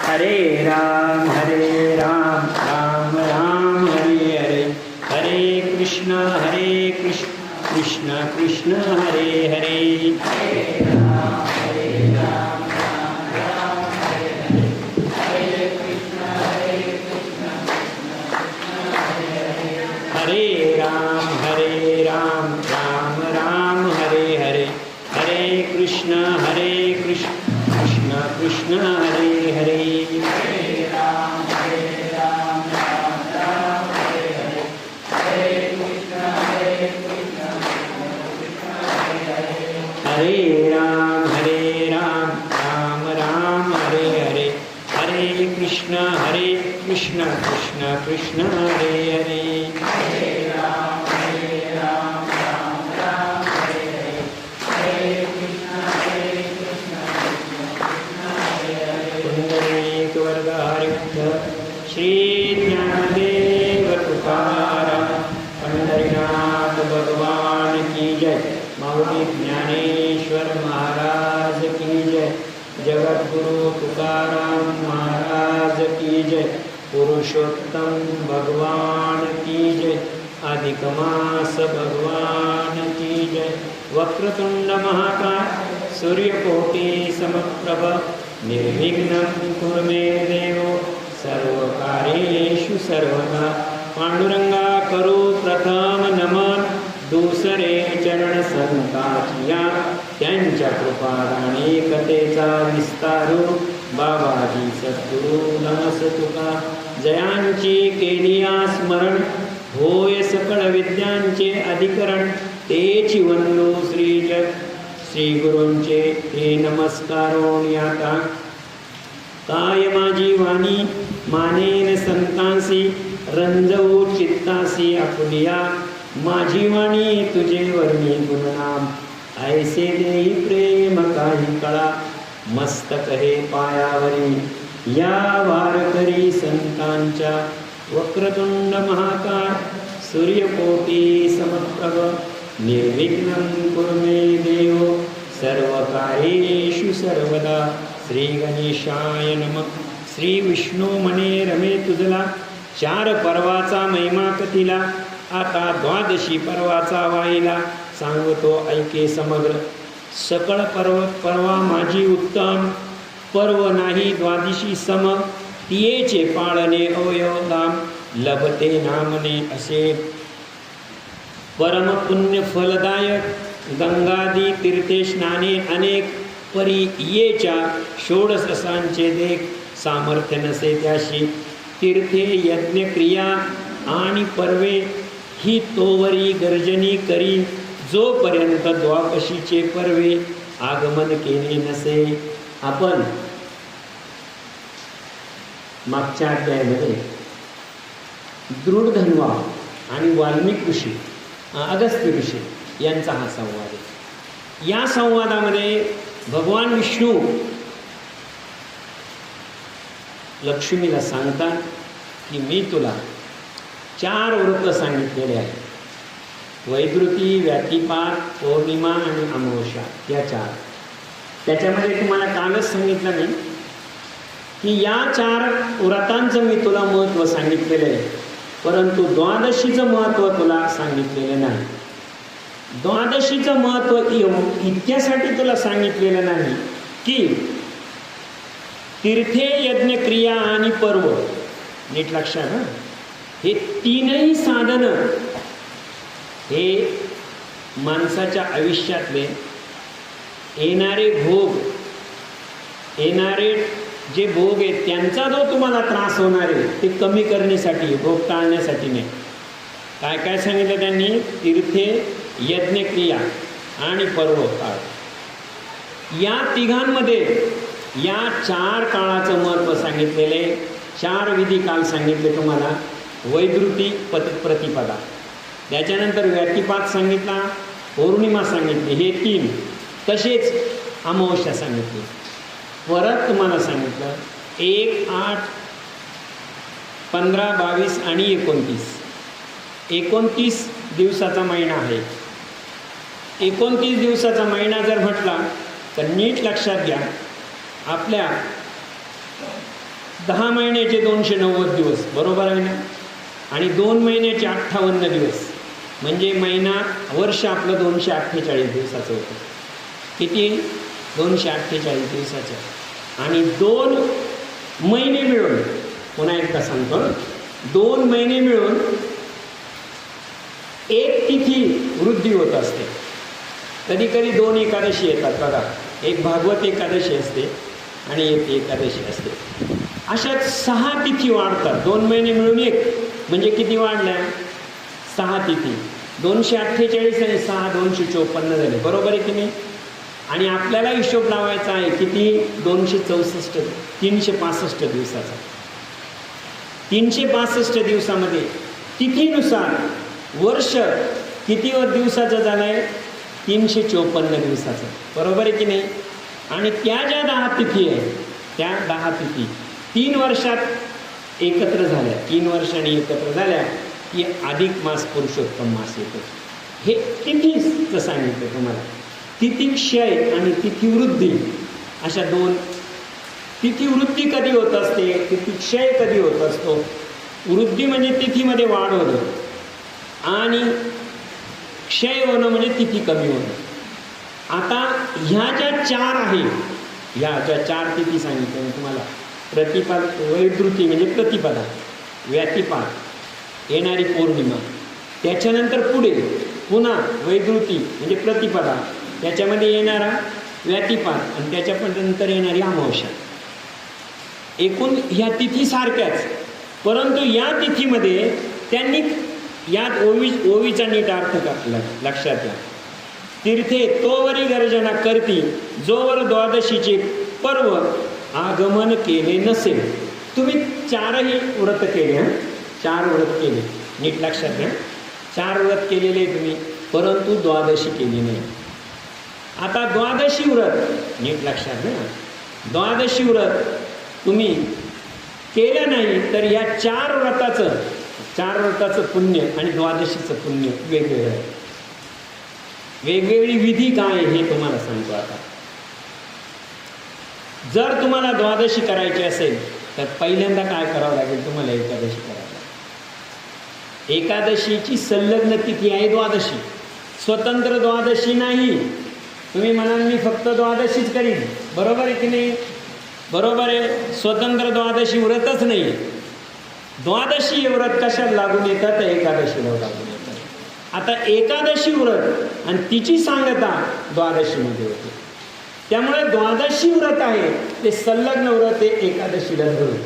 हरे राम राम राम हरे हरे, हरे कृष्ण कृष्ण कृष्ण हरे हरे। हरे राम राम राम हरे हरे, हरे कृष्ण कृष्ण हरे हरे। हरे राम राम राम हरे हरे, हरे कृष्ण कृष्ण कृष्ण हरे हरे। हरे राम राम राम हरे हरे, हरे कृष्ण कृष्ण हरे हरे। हरे राम राम हरे हरे, हरे कृष्ण कृष्ण कृष्ण हरे हरे। हरे राम राम राम हरे हरे, हरे कृष्ण कृष्ण कृष्ण हरे हरे। पुंडरीक वरदारी श्री ज्ञानदेव तुकाराम, पंढरीनाथ भगवान की जय, माऊली ज्ञानेश्वर महाराज की जय, जगद्गुरु तुकाराम महाराज की जय, पुरुषोत्तम भगवान की जय, अधिक मास भगवान की जय। वक्रतुंड महाकाय सूर्यकोटि समप्रभ, निर्विघ्नं कुरु मे देव सर्वकार्येषु सर्वदा। पांडुरंगा करू प्रथम नमन, दुसरे चरण संतांच्या त्यांच्या कृपादाने कथेचा विस्तारू। बाबाजी सद्गुरु नमस तुका, जयांची केलिया स्मरण, होय सकळ विद्यांचे अधिकरण। तेची वंदू श्री श्री गुरूंचे हे नमस्कारोणी आता। काय माझी वाणी मानेन संतांसी, रंजवू चित्तासी आपुलिया। माझी वाणी तुझे वर्णी गुणनाम, ऐसे देई प्रेम काही कळा। मस्तक हे पायावरी या वारकरी संतांच्या, वक्रतुंड महाकाय सूर्यकोटि समप्रभ, निर्विघ्नं कुरु मे देव सर्वकार्येषु सर्वदा। श्री गणेशाय नमः। श्री विष्णू म्हणे रमे तुझला, चार पर्वाचा महिमा कथिला। आता द्वादशी पर्वाचा वाहिला, सांगतो ऐके समग्र। सकळ पर्वा माझी उत्तम, पर्व नाही द्वादशी सम। तियेचे पाळणे अवयवदाम, लभते नामने असे। परम पुण्य फलदायक, गंगादी तीर्थे स्नाने अनेक। परी येच्या षोडशांचे देख, सामर्थ्य नसे त्याशी। तीर्थे यज्ञ क्रिया आणि पर्वे, ही तोवरी गर्जनी करी। जोपर्यंत द्वादशीचे पर्वे आगमन केले नसे। आपण मागच्या अध्यायामध्ये दृढधन्वा आणि वाल्मिक ऋषी, अगस्त्य ऋषी यांचा हा संवाद आहे। या संवादामध्ये भगवान विष्णू लक्ष्मीला सांगतात की मी तुला 4 व्रत सांगितलेले आहेत। वैद्रुती, व्यातिपात, पौर्णिमा आणि अमावस्या या 4। त्याच्यामध्ये तुम्हाला कालच सांगितलं मी की या 4 व्रतांचं मी तुला महत्त्व सांगितलेलं आहे, परंतु द्वादशीचं महत्त्व तुला सांगितलेलं नाही। द्वादशीचं महत्त्व इतक्यासाठी तुला सांगितलेलं नाही की तीर्थे, यज्ञ, क्रिया आणि पर्व, नीट लक्षात ना, हे 3ही साधनं हे माणसाच्या आयुष्यातले येणारे भोग, येणारे जे भोग आहेत त्यांचा जो तुम्हाला त्रास होणार आहे ते कमी करण्यासाठी, भोग टाळण्यासाठी नाही। काय काय सांगितलं त्यांनी? तीर्थे, यज्ञ, क्रिया आणि पर्व काळ, या तिघांमध्ये या 4 काळाचं महत्त्व सांगितलेले। 4 विधी काल सांगितले तुम्हाला। वैद्रुती प्रतिपदा, त्याच्यानंतर व्यातिपात सांगितला, पौर्णिमा सांगितली, हे 3। तसेच अमावस्या सांगितली। परत तुम्हाला सांगितलं 1, 8, 15, 22 आणि 29 दिवसाचा महिना आहे। 29 दिवसाचा महिना जर म्हटला तर नीट लक्षात घ्या, आपल्या 10 महिन्याचे 290 दिवस, बरोबर आहे ना? आणि 2 महिन्याचे 58 दिवस, म्हणजे वर्ष आपलं 248 दिवसाचं होतं. किती? 248 दिवसाचं. आणि 2 महिने मिळून, पुन्हा एकदा सांगतो, 2 महिने मिळून एक तिथी वृद्धी होत असते. कधी कधी 2 एकादशी येतात बघा, एक भागवत एकादशी असते आणि एक एकादशी असते. अशात 6 तिथी वाढतात. 2 महिने मिळून एक म्हणजे किती वाढल्या? 6 तिथी. 248 आणि 6 254 झाले, बरोबर आहे की नाही? आणि आपल्याला हिशोब लावायचा आहे किती? 264 365 दिवसाचा. 365 दिवसामध्ये तिथीनुसार वर्ष किती दिवसाचं झालं आहे? 354 दिवसाचं, बरोबर आहे की नाही? आणि त्या ज्या 10 तिथी आहे, त्या 10 तिथी 3 वर्षात एकत्र झाल्या, 3 वर्षांनी एकत्र झाल्या की अधिक मास पुरुषोत्तम मास येतो. हे तिथीचं सांगितलं तुम्हाला. तिथीक्षय आणि तिथीवृद्धी अशा 2. तिथीवृद्धी कधी होत असते, तिथीक्षय कधी होत असतो? वृद्धी म्हणजे तिथीमध्ये वाढ होणं आणि क्षय होणं म्हणजे तिथी कमी होणं. आता ह्या ज्या 4 आहे, ह्या ज्या 4 तिथी सांगितल्या मी तुम्हाला, प्रतिपद, वैधृती म्हणजे प्रतिपदा, व्यातिपात, येणारी पौर्णिमा, त्याच्यानंतर पुढे पुन्हा वैधृती म्हणजे प्रतिपदा, त्याच्यामध्ये येणारा व्यातिपात आणि त्याच्यानंतर येणारी अमावस्या. एकूण ह्या तिथी सारख्याच, परंतु या तिथीमध्ये त्यांनी यात ओवीचा नीट अर्थ टाकला, लक्षात घ्या. तीर्थे तोवरी गर्जना करती जोवर द्वादशीचे पर्व आगमन केले नसेल. तुम्ही 4ही व्रत केले, 4 व्रत केले, नीट लक्षात घ्या. 4 व्रत केलेले तुम्ही, परंतु द्वादशी केली नाही. आता द्वादशी व्रत नीट लक्षात घ्या, द्वादशी व्रत तुम्ही केलं नाही तर या 4 व्रताचं पुण्य आणि द्वादशीचं पुण्य वेगवेगळं आहे. वेगवेगळी विधी काय हे तुम्हाला सांगतो. आता जर तुम्हाला द्वादशी करायची असेल तर पहिल्यांदा काय करावं लागेल तुम्हाला? एकादशी करायला. एकादशीची संलग्न तिथी आहे द्वादशी, स्वतंत्र द्वादशी नाही. तुम्ही म्हणाल मी फक्त द्वादशीच करीन, बरोबर आहे की नाही? बरोबर आहे, स्वतंत्र द्वादशी व्रतच नाही. द्वादशी व्रत कशाला लागून येतात? एकादशीला लागून येतात. आता एकादशी व्रत आणि तिची सांगता द्वादशीमध्ये होते. त्यामुळे द्वादशी व्रत आहे ते संलग्न व्रत हे एकादशीला धरून.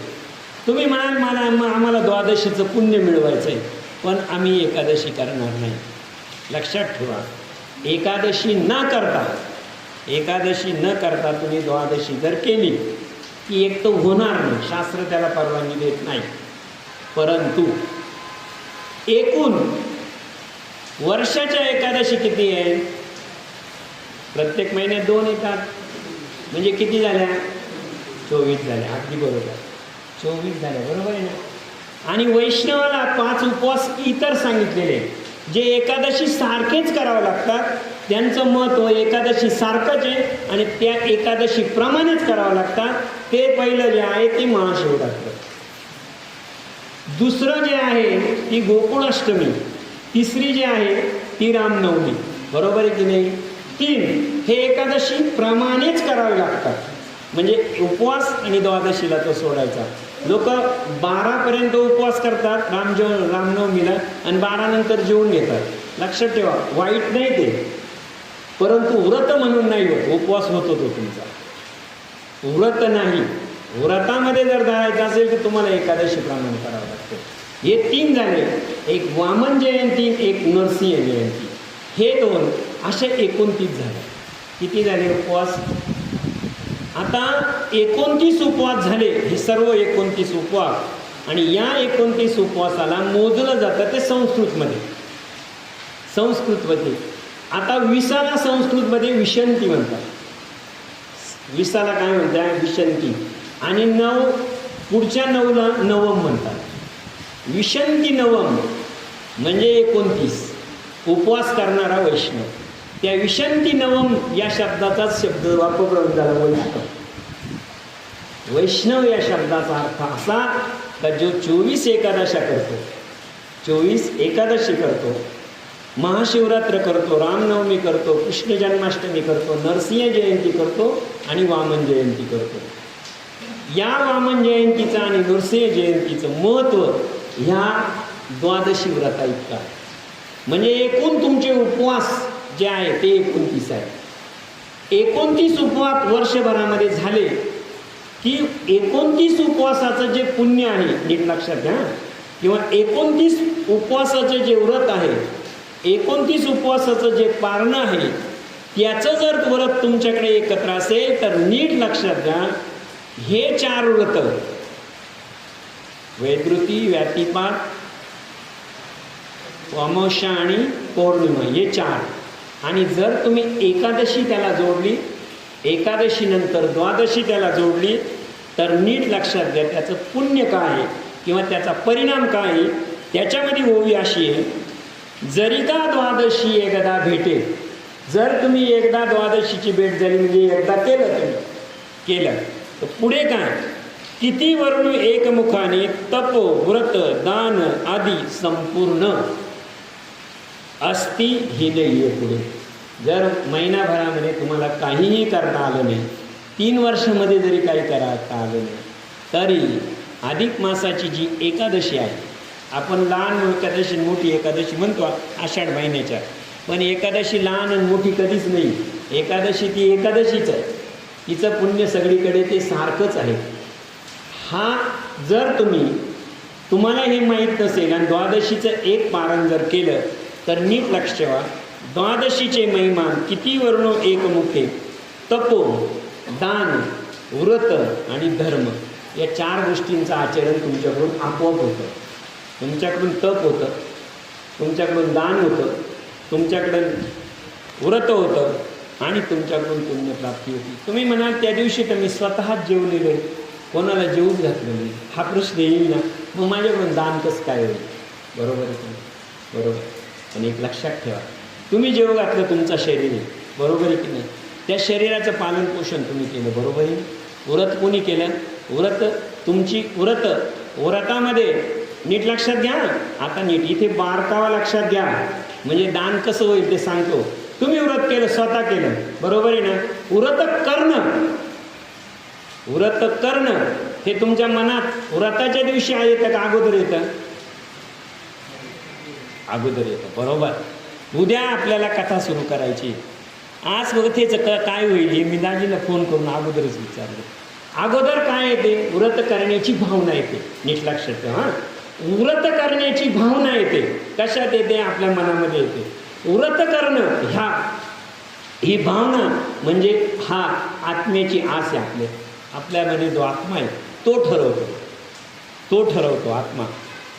तुम्ही म्हणाल आम्हाला द्वादशीचं पुण्य मिळवायचं आहे, पण आम्ही एकादशी करणार नाही. लक्षात ठेवा, एकादशी न करता तुम्ही द्वादशी जर केली की एक तर होणार नाही, शास्त्र त्याला परवानगी देत नाही. परंतु एकूण वर्षाच्या एकादशी किती आहे? प्रत्येक महिन्यात 2 येतात, म्हणजे किती झाल्या? 24 झाल्या. अगदी बरोबर, 24 झाल्या, बरोबर आहे ना? आणि वैष्णवाला 5 उपवास इतर सांगितलेले जे एकादशी सारखेच करावं लागतात. त्यांचं महत्त्व एकादशी सारखंच आहे आणि त्या एकादशी प्रमाणेच करावं लागतात. ते पहिलं जे आहे ते महाशिवरात्र, दुसरं जे आहे ती गोकुळाष्टमी, तिसरी जी आहे ती रामनवमी, बरोबर आहे की नाही? 3 हे एकादशी प्रमाणेच करावे लागतात. म्हणजे उपवास आणि द्वादशीला तो सोडायचा. लोक 12पर्यंत उपवास करतात रामनवमीला आणि 12 नंतर जेवून घेतात. लक्षात ठेवा, वाईट नाही ते, परंतु व्रत म्हणून नाही होत. उपवास होतो तो तुमचा, व्रत नाही. व्रतामध्ये जर धरायचं असेल तर तुम्हाला एकादशी प्रमाण करावं लागतं. हे 3 झाले, एक वामन जयंती, एक नरसिंह जयंती, हे 2 असे 29 झाले. किती झाले उपवास? आता 29 उपवास झाले. हे सर्व 29 उपवास, आणि या 29 उपवासाला मोजलं जातं ते संस्कृतमध्ये. आता 20ला संस्कृतमध्ये विशंती म्हणतात. 20ला काय म्हणतात? विशंती. आणि पुढच्या 9ला नवम म्हणतात. विशंती नवम म्हणजे 29 उपवास करणारा वैष्णव. त्या विशंती नवम या शब्दाचाच शब्द वापरून झाला वैष्णव. वैष्णव या शब्दाचा अर्थ असा का जो 24 एकादशा करतो, 24 एकादशी करतो, महाशिवरात्र करतो, रामनवमी करतो, कृष्ण जन्माष्टमी करतो, नरसिंह जयंती करतो आणि वामन जयंती करतो. या वामन जयंतीचं आणि नरसिंह जयंतीचं महत्त्व ह्या द्वादशी व्रता इतका. म्हणजे एकूण तुमचे उपवास जे आहे ते 29 आहे. 29 उपवास वर्षभरामध्ये झाले की 29 उपवासाचं जे पुण्य आहे, नीट लक्षात घ्या, किंवा 29 उपवासाचं जे व्रत आहे, 29 उपवासाचं जे पारणं आहे, त्याचं जर व्रत तुमच्याकडे एकत्र असेल तर नीट लक्षात घ्या, हे 4 व्रत वैद्रुती, व्यातिपात, अमावस्या आणि पौर्णिमा हे 4. आणि जर तुम्ही एकादशी त्याला जोडली, एकादशी नंतर द्वादशी त्याला जोडली तर नीट लक्षात घ्या त्याचं पुण्य काय आहे किंवा त्याचा परिणाम काय आहे. त्याच्यामध्ये ओवी अशी आहे, जरी का द्वादशी एकदा भेटेल, जर तुम्ही एकदा द्वादशीची भेट झाली म्हणजे एकदा केलं, तुम्ही केलं तर पुढे काय, किती वर्णू एकमुखाने तपो व्रत दान आदी संपूर्ण असती ही नाही आहे. पुढे जर महिनाभरामध्ये तुम्हाला काहीही करता आलं नाही, 3 वर्षामध्ये जरी काही करता आलं नाही, तरी अधिक मासाची जी एकादशी आहे, आपण लहान एकादशी मोठी एकादशी म्हणतो आषाढ महिन्याच्या, पण एकादशी लहान आणि मोठी कधीच नाही. एकादशी ती एकादशीच आहे, तिचं पुण्य सगळीकडे ते सारखंच आहे. हा जर तुम्हाला हे माहीत नसेल आणि द्वादशीचं एक पारण जर केलं तर नीट लक्ष ठेवा, द्वादशीचे महिमान किती वर्णो एकमुखे तपो दान व्रत आणि धर्म या 4 गोष्टींचं आचरण तुमच्याकडून आपोआप होतं. तुमच्याकडून तप होतं, तुमच्याकडून दान होतं, तुमच्याकडून व्रत होतं आणि तुमच्याकडून पुण्यप्राप्ती होती. तुम्ही म्हणाल त्या दिवशी तर मी स्वतःच जेवलेलो आहे, कोणाला जेवूच घातलं नाही, हा प्रश्न येईल ना, मग माझ्याकडून दान कसं काय होईल? बरोबर आहे तुम्ही, बरोबर. पण एक लक्षात ठेवा, तुम्ही जेव घातलं तुमचं शरीर आहे, बरोबर आहे की नाही, त्या शरीराचं पालन पोषण तुम्ही केलं, बरोबर आहे. व्रत कोणी केलं? व्रत तुमची व्रतामध्ये नीट लक्षात घ्या. आता नीट इथे बारकावा लक्षात घ्या, म्हणजे दान कसं होईल ते सांगतो. तुम्ही व्रत केलं, स्वतः केलं, बरोबर आहे ना. व्रत करणं हे तुमच्या मनात व्रताच्या दिवशी येतं का अगोदर येतं? अगोदर येतं, बरोबर. उद्या आपल्याला कथा सुरू करायची, आज कथेचं काय होईल हे मी दाजीला फोन करून अगोदरच विचारलं. अगोदर काय येते? व्रत करण्याची भावना येते. नीट लक्षात ठेवा, व्रत करण्याची भावना येते. कशात येते? आपल्या मनामध्ये येते. व्रत करणं ही भावना म्हणजे हा आत्म्याची आस आहे. आपल्यामध्ये जो आत्मा आहे तो ठरवतो आत्मा,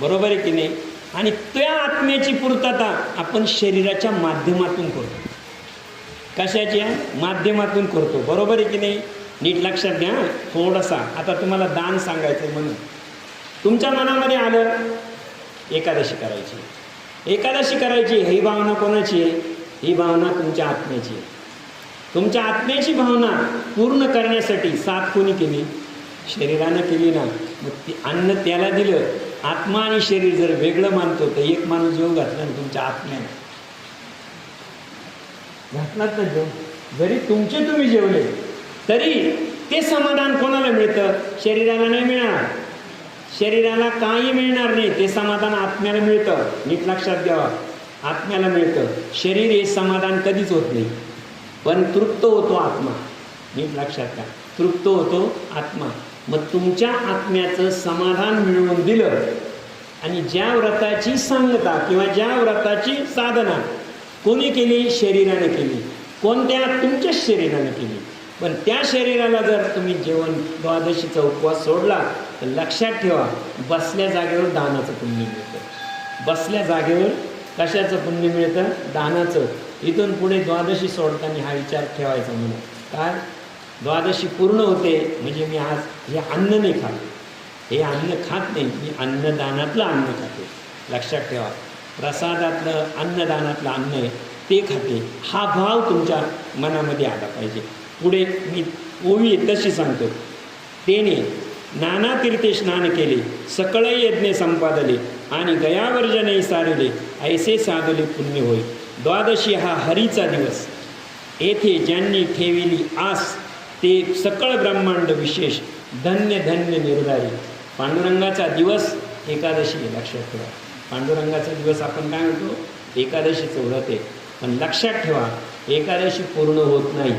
बरोबर आहे की नाही. आणि त्या आत्म्याची पूर्तता आपण शरीराच्या माध्यमातून करतो. कशाच्या माध्यमातून करतो, बरोबर आहे की नाही. नीट लक्षात घ्या. थोडासा आता तुम्हाला दान सांगायचं म्हणून तुमच्या मनामध्ये आलं एकादशी करायची, ही भावना कोणाची आहे? ही भावना तुमच्या आत्म्याची आहे. तुमच्या आत्म्याची भावना पूर्ण करण्यासाठी साथ कोणी केली? शरीरानं केली ना. मग ती अन्न त्याला दिलं. आत्मा आणि शरीर जर वेगळं मानतो तर एक माणूस जेव घातला ना तुमच्या आत्म्याने घातलात ना जेव, जरी तुम्ही जेवले तरी ते समाधान कोणाला मिळतं? शरीराला नाही मिळणार. शरीराला काही मिळणार नाही. ते समाधान आत्म्याला मिळतं. नीट लक्षात घ्यावा, आत्म्याला मिळतं. शरीर हे समाधान कधीच होत नाही, पण तृप्त होतो आत्मा. नीट लक्षात घ्या, तृप्त होतो आत्मा. मग तुमच्या आत्म्याचं समाधान मिळवून दिलं आणि ज्या व्रताची सांगता किंवा ज्या व्रताची साधना कोणी केली? शरीराने केली. कोणत्या? तुमच्याच शरीराने केली. पण त्या शरीराला जर तुम्ही जेवण द्वादशीचा उपवास सोडला तर लक्षात ठेवा, बसल्या जागेवर दानाचं पुण्य मिळतं. बसल्या जागेवर कशाचं पुण्य मिळतं? दानाचं. इथून पुढे द्वादशी सोडताना हा विचार ठेवायचा म्हणून काय, द्वादशी पूर्ण होते म्हणजे मी आज हे अन्न नाही खात, हे अन्न खात नाही, मी अन्नदानातलं अन्न खाते. लक्षात ठेवा, प्रसादातलं अन्नदानातलं अन्न आहे ते खाते. हा भाव तुमच्या मनामध्ये आला पाहिजे. पुढे मी ओवी तशी सांगतो, तेने नाना तीर्थे स्नान केले, सकळ यज्ञ संपादले आणि गयावर्जनही सारिले, ऐसे साधले पुण्य होय. द्वादशी हा हरीचा दिवस. येथे ज्यांनी ठेविली आस ते सकळ ब्रह्मांड विशेष, धन्य धन्य निर्धारी. पांडुरंगाचा दिवस एकादशी लक्षात ठेवा. पांडुरंगाचा दिवस आपण काय म्हणतो? एकादशीचं व्रत आहे. पण लक्षात ठेवा, एकादशी पूर्ण होत नाही.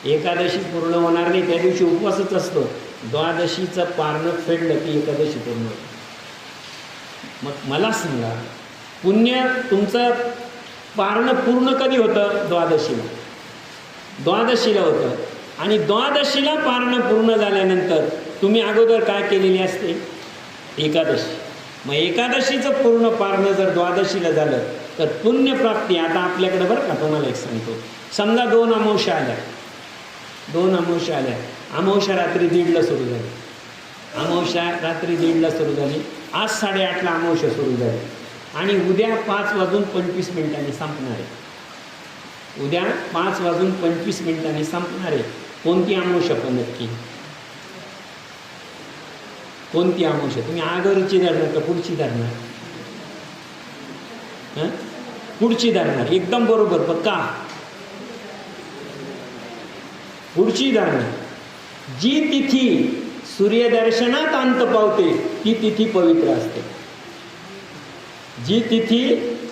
एकादशी पूर्ण होणार नाही, त्या दिवशी उपवासच असतो. द्वादशीचं पारणं फेडलं की एकादशी पूर्ण होते. मग मला सांगा, पुण्य तुमचं पारणं पूर्ण कधी होतं? द्वादशीला. द्वादशीला होतं. आणि द्वादशीला पारणं पूर्ण झाल्यानंतर तुम्ही अगोदर काय केलेली असते? एकादशी. मग एकादशीचं पूर्ण पारणं जर द्वादशीला झालं तर पुण्यप्राप्ती. आता आपल्याकडे बरं का, तुम्हाला एक सांगतो. समजा 2 अमावस्या आल्या. 2 अमावस्या आल्या. अमावस्या रात्री 1:30ला सुरू झाली. अमावस्या रात्री 1:30ला सुरू झाली. आज 8:30ला अमावस्या सुरू झाली आणि उद्या 5:25 संपणार आहे. उद्या 5:25 संपणार आहे. कोणती अमावस्या पण नक्की? कोणती अमावस्या? तुम्ही अगोदरची धरणार का पुढची धरणार? पुढची धरणार. एकदम बरोबर. पक्का पुढची धरणार. जी तिथी सूर्यदर्शनात अंत पावते ती तिथी पवित्र असते. जी तिथी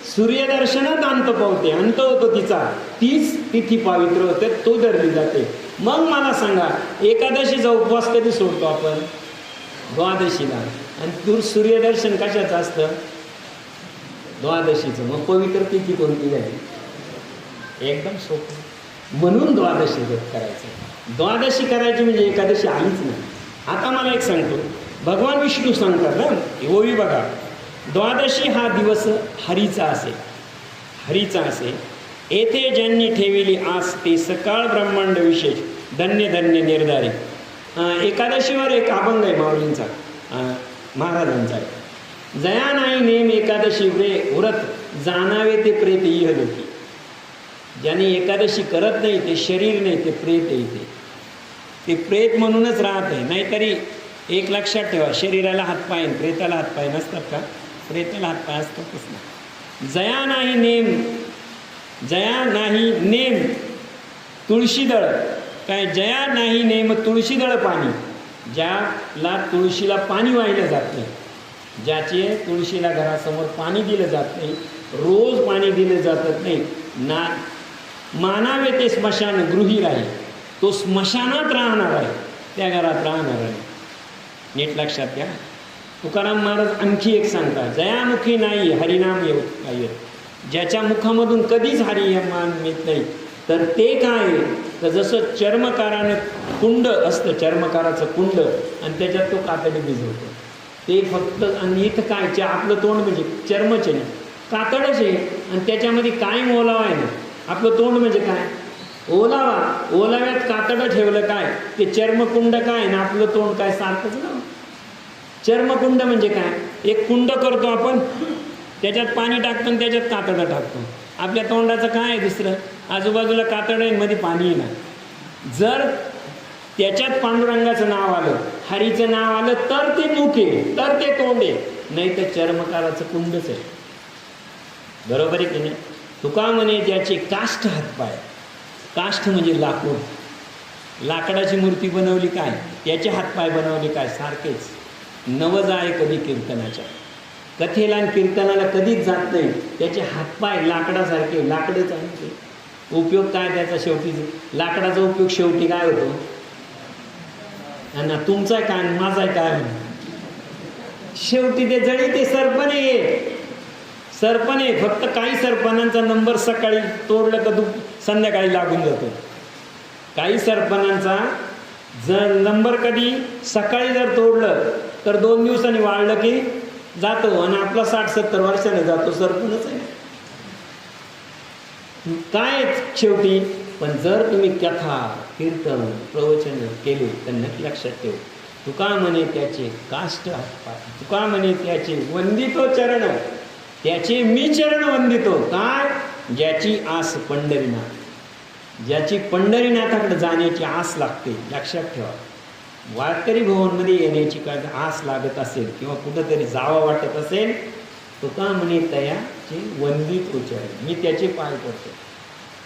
सूर्यदर्शनात अंत पावते, अंत होतो तिचा, तीच तिथी पवित्र होते, तो धरली जाते. मग मला सांगा, एकादशीचा उपवास कधी सोडतो आपण? द्वादशीला. आणि सूर्यदर्शन कशाचं असतं? द्वादशीचं. मग पवित्र तिथी कोणती झाली? एकदम सोपं. म्हणून द्वादशी व्रत करायचं. द्वादशी करायची म्हणजे एकादशी आलीच नाही. आता मला एक सांगतो, भगवान विष्णू सांगतात ना, ओवी बघा, द्वादशी हा दिवस हरीचा असे, हरीचा असे. येथे ज्यांनी ठेविली आस ते सकाळ ब्रह्मांड विशेष, धन्य धन्य निर्धारी. एकादशीवर एक अभंग आहे माऊलींचा, महाराजांचा आहे. जया नाही नेम एकादशी व्रत, जाणावे ते प्रेत इहलोकी. ज्याने एकादशी करत नाही ते शरीर नाही, ते प्रेत आहे. ते प्रेत म्हणूनच राहत आहे. नाहीतरी एक लक्षात ठेवा, शरीराला हातपाय प्रेताला हातपाय नसतात का? प्रेताला हातपाय असतातच ना. जया नाही नेम, जया नाही नेम तुळशीदळ. काय? जया नाही नेम तुळशीदळ पाणी. ज्याला तुळशीला पाणी वाहिलं जात नाही, ज्याचे तुळशीला घरासमोर पाणी दिलं जात नाही, रोज पाणी दिलं जात नाही ना, मानावे ते स्मशान गृही राहील. तो स्मशानात राहणार आहे, त्या घरात राहणार आहे. नीट लक्षात घ्या. तुकाराम महाराज आणखी एक सांगतात, जयामुखी नाही हरिनाम येऊ काय. ज्याच्या मुखामधून कधीच हरिनाम येत नाही तर ते काय? तर जसं चर्मकारानं कुंड असतं, चर्मकाराचं कुंड, आणि त्याच्यात तो कातडी भिजवतो. ते फक्त, आणि इथं काय? आपलं तोंड म्हणजे चर्मच आहे ना, कातडच आहे, आणि त्याच्यामध्ये कायम ओलावा आहे ना. आपलं तोंड म्हणजे काय? ओलावा. ओलाव्यात कातडं ठेवलं काय? ते चर्मकुंड काय ना, आपलं तोंड काय? सारखंच ना. चर्मकुंड म्हणजे काय? एक कुंड करतो आपण, त्याच्यात पाणी टाकतो आणि त्याच्यात कातडं टाकतो. आपल्या तोंडाचं काय आहे? दुसरं आजूबाजूला कातडं आहे, मध्ये पाणी आहे ना. जर त्याच्यात पांडुरंगाचं नाव आलं, हरीचं नाव आलं, तर ते मुख आहे, तर ते तोंड आहे. नाही तर चर्मकाराचं कुंडच आहे. बरोबर आहे की नाही? तुका म्हणे ज्याचे काष्ठ हातपाय, काष्ठ म्हणजे लाकूड, लाकडाची मूर्ती बनवली काय? त्याचे हातपाय बनवले काय? सारखेच. नव जाय कधी कीर्तनाच्या, कथेला आणि कीर्तनाला कधीच जात नाही. त्याचे हातपाय लाकडासारखे, लाकडच आहे. उपयोग काय त्याचा? शेवटी लाकडाचा उपयोग शेवटी काय होतो? ना तुमचा काय माझा काय? शेवटी ते जळी, ते सरपणे, सरपणे. फक्त काही सरपणांचा नंबर सकाळी तोडलं का संध्याकाळी लागून जातो. काही सरपणांचा जर नंबर कधी सकाळी जर तोडलं तर 2 दिवसांनी वाढलं की जातो, आणि आपला 60-70 वर्षाने जातो. सरपणच आहे काय शेवटी. पण जर तुम्ही कथा, कीर्तन, प्रवचन केले तर नक्की लक्षात ठेव, तुका म्हणे त्याचे काष्ठ हातपाय, तुका म्हणे त्याचे वंदितो चरण, त्याचे मी चरण वंदितो. काय? ज्याची आस पंढरीनाथ, ज्याची पंढरीनाथाकडे जाण्याची आस लागते. लक्षात ठेवा. वारकरी भवनमध्ये येण्याची काय आस लागत असेल किंवा कुठंतरी जावं वाटत असेल, तो का म्हणे तयाचे वंदित उच्चारे, मी त्याचे पाय पडतो.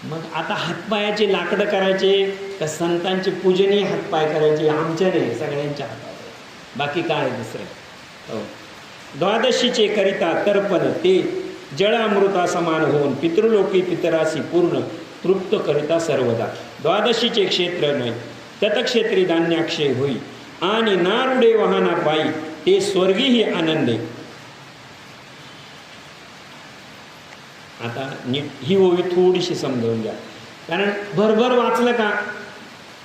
मग आता हातपायाचे लाकडं करायचे का संतांचे पूजनीय हातपाय करायचे, आमच्या नाही, सगळ्यांच्या हातावर, बाकी काय दुसरं. हो. द्वादशीचे करिता तर्पण ते जळामृता समान होऊन पितृलोकी पितरासी पूर्ण तृप्त करिता सर्वदा. द्वादशीचे क्षेत्र नाही, तत्क्षेत्री धान्याक्षय होई आणि नारुडे वाहना पायी ते स्वर्गीही आनंदे. आता नीट ही ओवी थोडीशी समजावून घ्या, कारण भरभर वाचलं का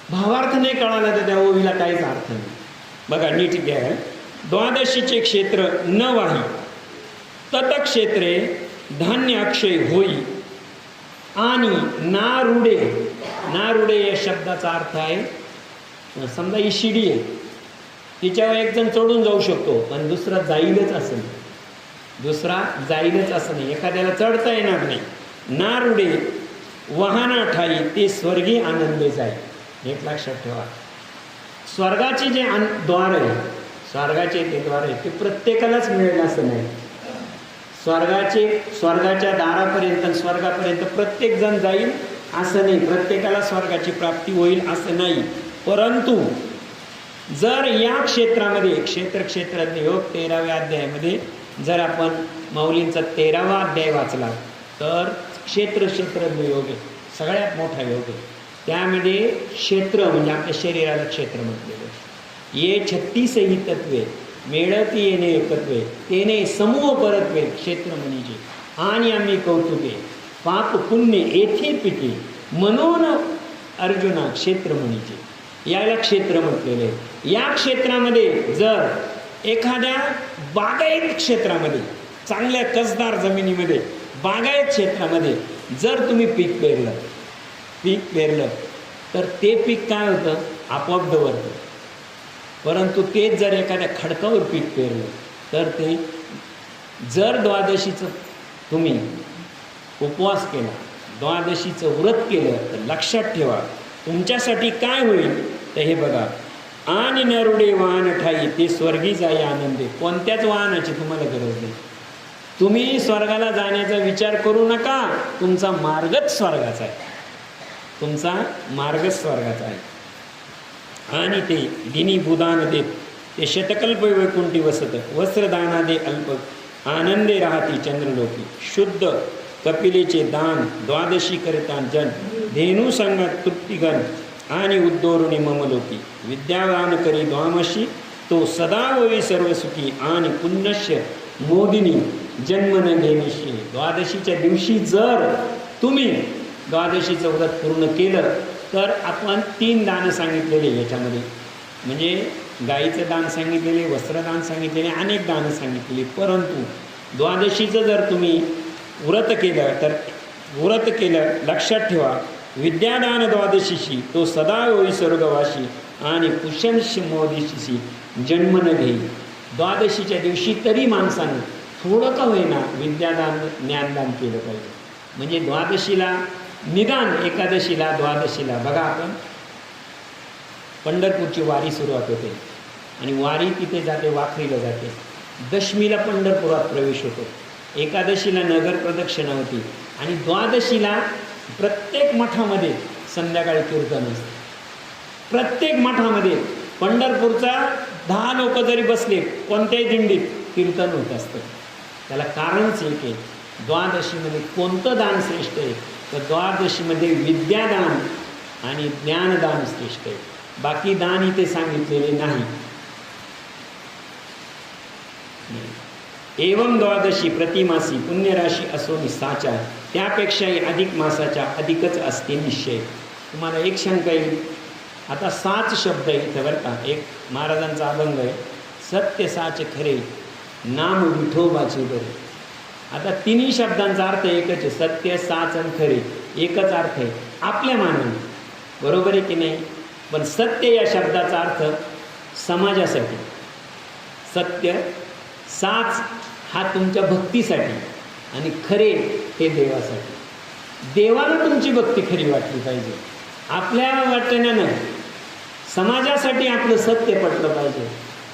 भावार्थ नाही कळाला तर त्या ओवीला काहीच अर्थ नाही. बघा नीट घ्या. द्वादशीचे क्षेत्र न वाही तत्क्षेत्रे धान्य अक्षय होई आणि नारुडे, नारुडे या शब्दाचा अर्थ आहे, समजा ही शिडी आहे, तिच्यावर एक जण चढून जाऊ शकतो पण दुसरा जाईलच असं नाही, दुसरा जाईलच असं नाही, एखाद्याला चढता येणार नाही. नारुडे वाहना ठाई ते स्वर्गी आनंदे जाई. एक लक्षात ठेवा, स्वर्गाचे जे द्वार आहे, स्वर्गाचे ते द्वार आहे ते प्रत्येकालाच मिळेल असं नाही. स्वर्गाच्या दारापर्यंत स्वर्गापर्यंत प्रत्येक जण जाईल असं नाही, प्रत्येकाला स्वर्गाची प्राप्ती होईल असं नाही. परंतु जर या क्षेत्रामध्ये क्षेत्रज्ञ योग 13व्या अध्यायामध्ये जर आपण माऊलींचा 13वा अध्याय वाचला तर क्षेत्रज्ञ योग आहे, सगळ्यात मोठा योग आहे. त्यामध्ये क्षेत्र म्हणजे आपल्या शरीराला क्षेत्र म्हटलेलं. ये 36 ही तत्वे मेळती येणे एकत्वे तेने समूह परत्वे क्षेत्र म्हणजे आणि आम्ही कौतुके पाप पुण्य येथे पिके म्हणून अर्जुना क्षेत्र म्हणजे, याला क्षेत्र म्हटलेलं आहे. या क्षेत्रामध्ये जर एखाद्या बागायत क्षेत्रामध्ये, चांगल्या कसदार जमिनीमध्ये बागायत क्षेत्रामध्ये जर तुम्ही पीक पेरलं तर ते पीक काय होतं, आपोआप डवरतं. परंतु तेच जर एखाद्या खडकावर पीक पेरलं तर ते, जर द्वादशीचं तुम्ही उपवास केला, द्वादशीचं व्रत केलं तर लक्षात ठेवा तुमच्यासाठी काय होईल. तर हे बघा, आणि नरुडे वाहन ठाई ते स्वर्गी जाई आनंदे. कोणत्याच वाहनाची तुम्हाला गरज नाही, तुम्ही स्वर्गाला जाण्याचा विचार करू नका, तुमचा मार्गच स्वर्गाचा आहे, तुमचा मार्गच स्वर्गाचा आहे. आणि ते दिनी भूदान देत ते शतकल्प वैकुंठी वसत वस्त्रदाना दे अल्प आनंदे राहती चंद्रलोकी. शुद्ध कपिलेचे दान द्वादशी करिता जन धेनू संगत तृप्तिगण आणि उद्दोरुणी ममलोकी. विद्यादान करी द्वामशी तो सदा होई सर्वसुखी आणि पुण्यश्य मोदिनी जन्म न घेनिशी. द्वादशीच्या दिवशी जर तुम्ही द्वादशीचं व्रत पूर्ण केलं तर आपण 3 दानं सांगितलेले याच्यामध्ये, म्हणजे गाईचं दान सांगितलेले, वस्त्रदान सांगितलेले, अनेक दानं सांगितलेली. परंतु द्वादशीचं जर तुम्ही व्रत केलं लक्षात ठेवा, विद्यादान द्वादशीशी तो सदा होई स्वर्गवासी आणि पुष्यंश मोदिशीशी जन्म न घेई. द्वादशीच्या दिवशी तरी माणसानं थोडं का होईना विद्यादान ज्ञानदान केलं पाहिजे. म्हणजे द्वादशीला निदान एकादशीला द्वादशीला बघा, आपण पंढरपूरची वारी सुरुवात होते आणि वारी तिथे जाते, वाखरीला जाते. दशमीला पंढरपुरात प्रवेश होतो, एकादशीला नगर प्रदक्षिणा होती आणि द्वादशीला प्रत्येक मठामध्ये संध्याकाळी कीर्तन असते. प्रत्येक मठामध्ये पंढरपूरचा 10 लोक जरी बसले कोणत्याही दिंडीत कीर्तन होत असतं. त्याला कारणच एक आहे, द्वादशीमध्ये कोणतं दान श्रेष्ठ आहे तर द्वादशीमध्ये विद्यादान आणि ज्ञानदान श्रेष्ठ आहे. बाकी दान इथे सांगितलेले नाही. एवं द्वादशी प्रतिमासी पुण्यराशी असो निसाचा, त्यापेक्षाही अधिक मासाच्या अधिकच असते निश्चय. तुम्हाला एक शंका येईल, आता 7 शब्द आहे इथं बरं का. एक महाराजांचा अभंग आहे, सत्य साच खरे नाम विठोबाचे बरे. आता 3 शब्दांचा अर्थ एकच आहे, सत्य साच आणि खरे एकच अर्थ आहे आपल्या मानाने, बरोबर आहे की नाही. पण सत्य या शब्दाचा अर्थ समाजासाठी, सत्य साच हा तुमच्या भक्तीसाठी आणि खरे हे देवासाठी. देवाला तुमची भक्ती खरी वाटली पाहिजे, आपल्या वाटण्यानं समाजासाठी आपलं सत्य पटलं पाहिजे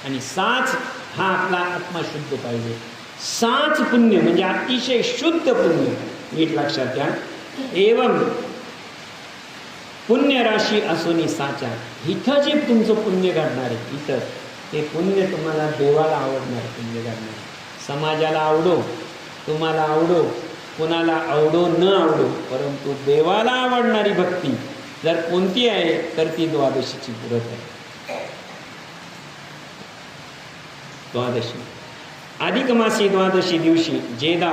आणि 6 हा आपला आत्मा शुद्ध पाहिजे. 6 पुण्य म्हणजे अतिशय शुद्ध पुण्य. नीट लक्षात घ्या. एवं पुण्य राशी असोनी साचा. इथं जे तुमचं पुण्य घडणार आहे, इथं ते पुण्य तुम्हाला देवाला आवडणार पुण्य घडणार आहे. समाजाला आवडो, तुम्हाला आवडो, कुणाला आवडो न आवडो, परंतु देवाला आवडणारी भक्ती जर कोणती आहे तर ती द्वादशीची व्रत आहे. द्वादशी अधिक मासी द्वादशी दिवशी जेदा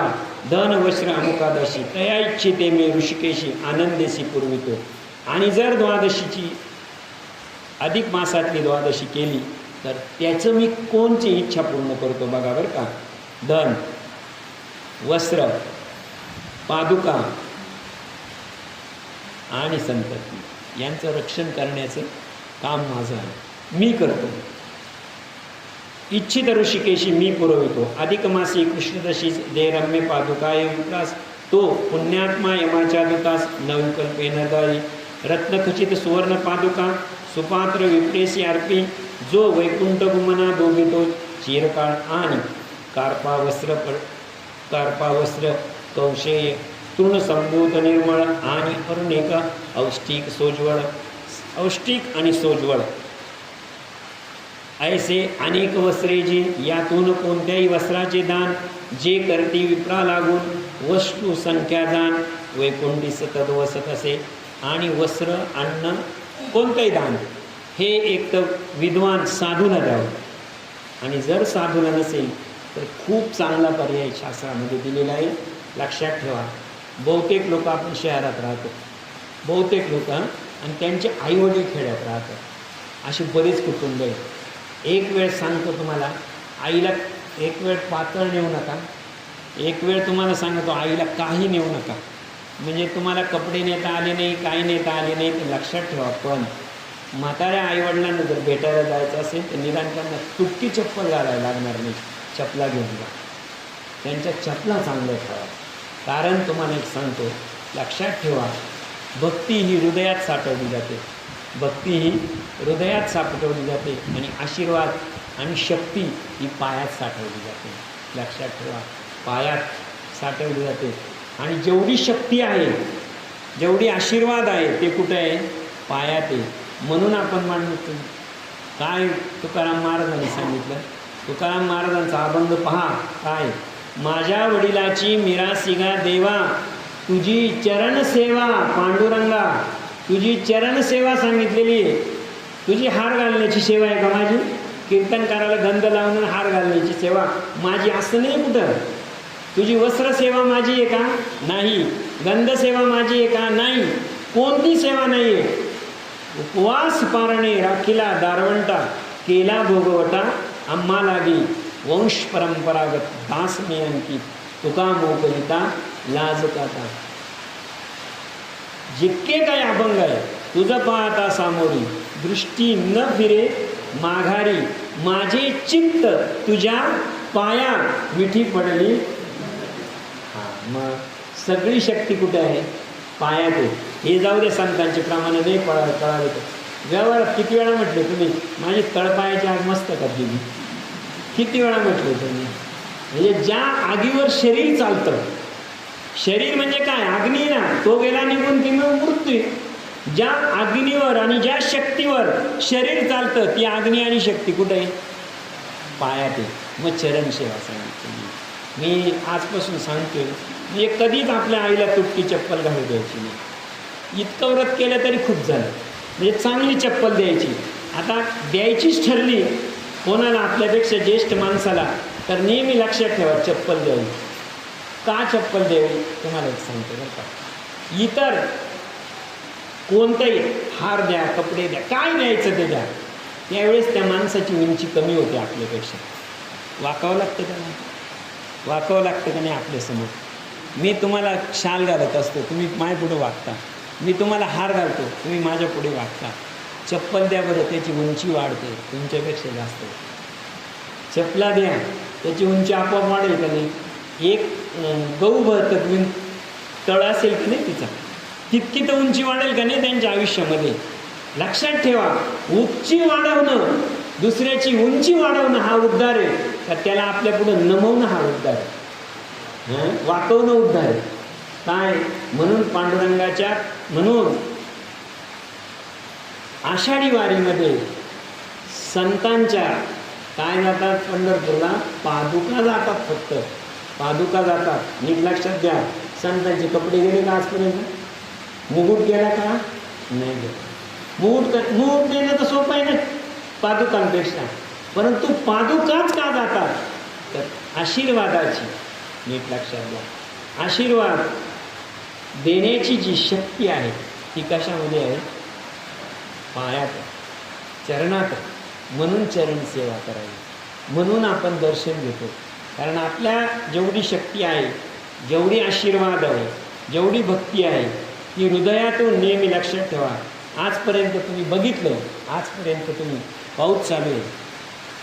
धन वस्त्र अमुकादशी तया इच्छिते मे ऋषिकेशी आनंदेशी पूर्वितो. आणि जर द्वादशीची अधिक मासातली द्वादशी केली तर त्याचं मी कोणची इच्छा पूर्ण करतो बघा बरं का. धन, वस्त्र, पादुका आणि संतती यांचं रक्षण करण्याचं काम माझं आहे, मी करतो. इच्छित ऋषिकेशी मी पुरवितो. अधिक मासी कृष्णदशी दे रम्य पादुकाय विकास तो पुण्यात्मा यमाच्या दूतास नवकल्पेन दारी. रत्नखचित सुवर्ण पादुका सुपात्र विप्रेसी अर्पी जो वैकुंठ गुमना दोबितो चिरकाळ. आणि कार्पावस्त्र कौशेय तृणसंभूत निर्मळ आणि अरुणिक औष्टिक आणि सोज्वळ ऐसे अनेक वस्त्रे जी. यातून कोणत्याही वस्त्राचे दान जे करती विप्रा लागून वस्तू संख्या दान वैकुंठी सतत वसत असे. आणि वस्त्र अन्न कोणतंही दान हे एक तर विद्वान साधूला द्यावं. आणि जर साधूला नसेल तर खूप चांगला पर्याय शास्त्रामध्ये दिलेला आहे. लक्षात ठेवा. बहुतेक लोक आपण शहरात राहतो, बहुतेक लोक आणि त्यांचे आईवडील खेड्यात राहतात. अशी बरीच कुटुंब आहे. एक वेळ सांगतो तुम्हाला, आईला एक वेळ पातळ नेऊ नका, एक वेळ तुम्हाला सांगतो आईला काही नेऊ नका. म्हणजे तुम्हाला कपडे नेता आले नाही, काही नेता आले नाही ते लक्षात ठेवा. पण म्हाताऱ्या आईवडिलांना जर भेटायला जायचं असेल तर निदान त्यांना तुटकी चप्पल घालायला लागणार नाही, चपला घेऊन जा. त्यांच्या चपला चांगल्या ठेवा. कारण तुम्हाला एक सांगतो, लक्षात ठेवा, भक्ती ही हृदयात साठवली जाते, भक्ती ही हृदयात साठवली जाते आणि आशीर्वाद आणि शक्ती ही पायात साठवली जाते. लक्षात ठेवा, पायात साठवली जाते. आणि जेवढी शक्ती आहे, जेवढी आशीर्वाद आहे ते कुठे आहे? पायात आहे. म्हणून आपण म्हणतो काय तुकाराम महाराजांनी सांगितलं, तुकाराम महाराजांचा अभंग पहा काय. माझ्या वडिलाची मिरासिगा देवा तुझी चरण सेवा पांडुरंगा, तुझी चरण सेवा सांगितलेली आहे. तुझी हार घालण्याची सेवा आहे का माझी? कीर्तनकाराला गंध लावून हार घालण्याची सेवा माझी असं नाही कुठं. तुझी वस्त्र सेवा माझी आहे का? नाही. गंध सेवा माझी आहे का? नाही. कोणती सेवा नाही आहे. उपवास पारणे राखीला दारवंटा केला भोगवटा आम्हा लागी वंश परंपरागत दास मी अंकित तुका मोकरिता लाज काता. जितके काय अभंग आहे तुझं पाहता सामोरी दृष्टी न फिरे माघारी माझे चित्त तुझ्या पाया विठी पडली. मग सगळी शक्ती कुठे आहे? पायात आहे. हे जाऊ दे संतांचे प्रमाणे नाही कळाले तर व्यवहारात किती वेळा म्हटले तुम्ही माझी तळपायाची आग मस्त का दिली, किती वेळा म्हटले तुम्ही. म्हणजे ज्या आगीवर शरीर चालतं, शरीर म्हणजे काय? अग्नी ना, तो गेला निघून की मग मृत्यू. ज्या अग्नीवर आणि ज्या शक्तीवर शरीर चालतं ती अग्नी आणि शक्ती कुठे आहे? पायात आहे. मग चरण सेवा सांगितली. मी आजपासून सांगतोय, म्हणजे कधीच आपल्या आईला तुटकी चप्पल घालू द्यायची नाही. इतकं व्रत केलं तरी खूप झालं. म्हणजे चांगली चप्पल द्यायची. आता द्यायचीच ठरली कोणाला आपल्यापेक्षा ज्येष्ठ माणसाला तर नेहमी लक्षात ठेवा चप्पल द्यावी. का चप्पल द्यावी तुम्हाला एक सांगतो बरं का. इतर कोणतंही हार द्या, कपडे द्या, काय द्यायचं ते द्या, त्यावेळेस त्या माणसाची उंची कमी होते आपल्यापेक्षा. वाकावं लागतं का नाही? वाकावं लागतं का नाही आपल्यासमोर? मी तुम्हाला शाल घालत असतो, तुम्ही माय पुढे वागता. मी तुम्हाला हार घालतो, तुम्ही माझ्या पुढे वागता. चप्पल द्या बरं, त्याची उंची वाढते तुमच्यापेक्षा जास्त. चपला द्या, त्याची उंची आपोआप वाढेल का नाही? एक गहू भरतं तळ असेल की नाही तिचा, तितकी तर उंची वाढेल का नाही त्यांच्या आयुष्यामध्ये? लक्षात ठेवा, उंची वाढवणं, दुसऱ्याची उंची वाढवणं हा उद्धार आहे का त्याला आपल्या पुढे नमवणं हा उद्धार आहे, वाकवणं उद्धार आहे काय. म्हणून पांडुरंगाच्या, म्हणून आषाढी वारीमध्ये संतांच्या काय जातात, पंढरपूरला पादुका जातात, फक्त पादुका जातात. नीट लक्षात द्या, संतांचे कपडे गेले का आजपर्यंत? मुकुट गेला का? नाही गेला. मुकुट देणं तर सोपं आहे ना पादुकांपेक्षा, परंतु पादुकाच का जातात तर आशीर्वादाची. नीट लक्षात द्या, आशीर्वाद देण्याची जी शक्ती आहे ती कशामध्ये आहे? पायात, चरणात. म्हणून चरण सेवा करावी, म्हणून आपण दर्शन घेतो. कारण आपल्या जेवढी शक्ती आहे, जेवढी आशीर्वाद आहे, जेवढी भक्ती आहे ती हृदयातून नेहमी लक्षात ठेवा. आजपर्यंत तुम्ही बघितलं, आजपर्यंत तुम्ही पाऊस चालू आहे,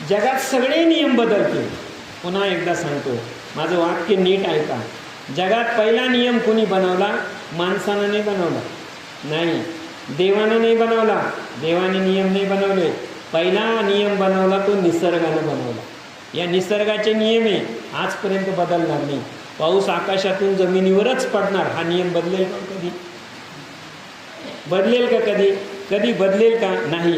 जगात सगळे नियम बदलतील. पुन्हा एकदा सांगतो, माझं वाक्य नीट ऐका. जगात पहिला नियम कोणी बनवला? माणसानं नाही बनवला, नाही, देवानं नाही बनवला, देवाने नियम नाही बनवले. पहिला नियम बनवला तो निसर्गानं बनवला. या निसर्गाचे नियम आहे, आजपर्यंत बदलणार नाही. पाऊस आकाशातून जमिनीवरच पडणार, हा नियम बदलेल का कधी? बदलेल का कधी? कधी बदलेल का? नाही.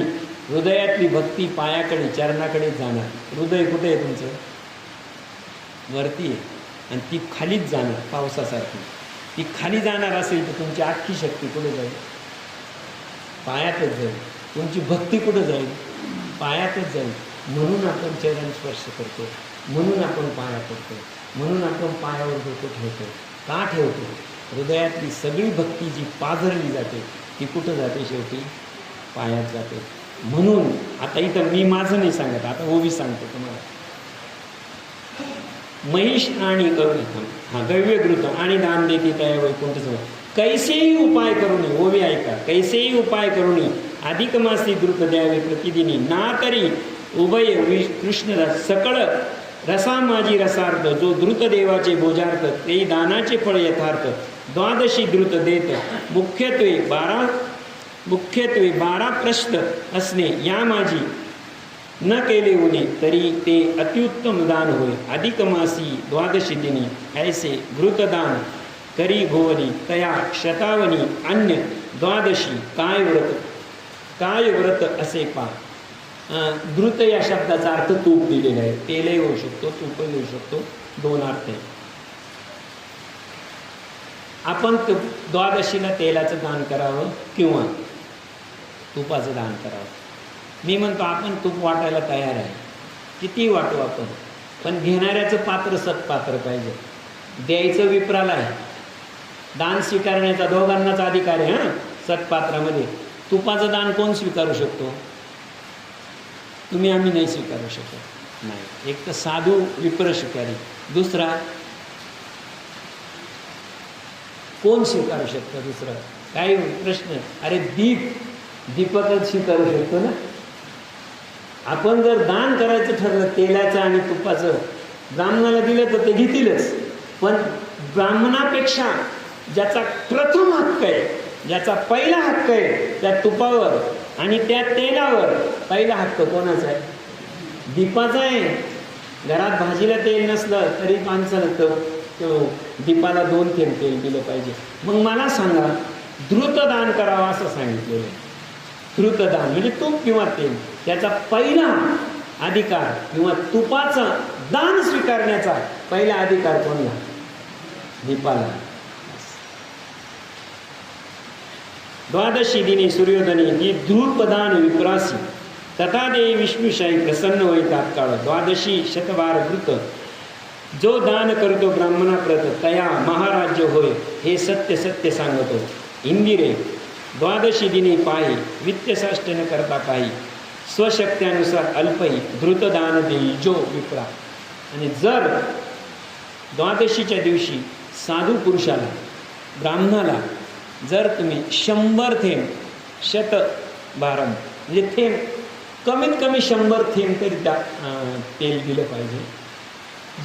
हृदयातली भक्ती पायाकडे, चरणाकडे जाणार. हृदय कुठे आहे तुमचं? वरती आहे, आणि ती खालीच जाणार पावसासारखी. ती खाली जाणार असेल तर तुमची अख्खी शक्ती कुठे जाईल? पायातच जाईल. तुमची भक्ती कुठं जाईल? पायातच जाईल. म्हणून आपण चरण स्पर्श करतो, म्हणून आपण पाया पडतो, म्हणून आपण पायावर डोकं ठेवतो. का ठेवतो? हृदयातली सगळी भक्ती जी पाझरली जाते ती कुठं जाते? शेवटी पायात जाते. म्हणून आता इथं मी माझं नाही सांगत, आता ओवी सांगतो तुम्हाला. महिष आणि गव्यघृत आणि दान देते त्या वैकुंठ समोर. कैसेही उपाय करूनी, ओवी ऐका, कैसेही उपाय करूनी अधिक मासी द्रुत द्यावे प्रतिदिनी, ना तरी उभय कृष्ण सकळ रसा माझी रसार्थ, जो द्रुत देवाचे भोजार्थ ते दानाचे फळ यथार्थ. द्वादशी द्रुत देत मुख्यत्वे 12 प्रश्न असणे, या माझी न केले उणे तरी ते अत्युत्तम दान होय. अधिक मासी द्वादशी दिनी ऐसे घृतदान करी गोवनी, तया शतावनी अन्य द्वादशी काय व्रत असे पा. द्रुत या शब्दाचा अर्थ तूप दिलेला आहे. तेलही होऊ शकतो, तूपही होऊ शकतो, दोन अर्थ आहे. आपण द्वादशीला तेलाचं दान करावं किंवा तुपाचं दान करावं. मी म्हणतो आपण तूप वाटायला तयार आहे, किती वाटू आपण, पण घेणाऱ्याचं पात्र सत्पात्र पाहिजे. द्यायचं विप्राला आहे, दान स्वीकारण्याचा दोघांनाच अधिकार आहे. हां, सत्पात्रामध्ये तुपाचं दान कोण स्वीकारू शकतो? तुम्ही आम्ही नाही स्वीकारू शकत. नाही, एक तर साधू विप्र स्वीकारी, दुसरा कोण स्वीकारू शकतं? दुसरं काय प्रश्न? अरे दीपकच स्वीकारू शकतो ना. आपण जर दान करायचं ठरलं तेलाचं आणि तुपाचं, ब्राह्मणाला दिलं तर ते घेतीलच, पण ब्राह्मणापेक्षा ज्याचा प्रथम हक्क आहे, ज्याचा पहिला हक्क आहे त्या तुपावर आणि त्या तेलावर, पहिला हक्क कोणाचा आहे? दीपाचा आहे. घरात भाजीला तेल नसलं तरी माणसानं दीपाला 2 थेंब तेल दिलं पाहिजे. मग मला सांगा, द्रुतदान करावं असं सांगितलेलं आहे. द्रुतदान म्हणजे तूप किंवा तेल, त्याचा पहिला अधिकार किंवा तुपाचं दान स्वीकारण्याचा पहिला अधिकार कोणला? दीपाला. द्वादशी दिनी सूर्योदनी ती ध्रुपदान विप्रासी, तथा देवी विष्णुशाही प्रसन्न होई तात्काळ. द्वादशी शतवार वृत, जो दान करतो ब्राह्मणाप्रत तया महाराज्य होय, हे सत्य सत्य सांगतो. इंदिरे द्वादशी दिनी पाही, वित्तसाष्ट न करता काही, स्वशक्त्यानुसार अल्पही धृतदान देई जो विप्रा. आणि जर द्वादशीच्या दिवशी साधू पुरुषाला, ब्राह्मणाला जर तुम्ही 100 थेंब, 100 म्हणजे थेंब, कमीत कमी 100 थेंब तरी तेल दिलं पाहिजे.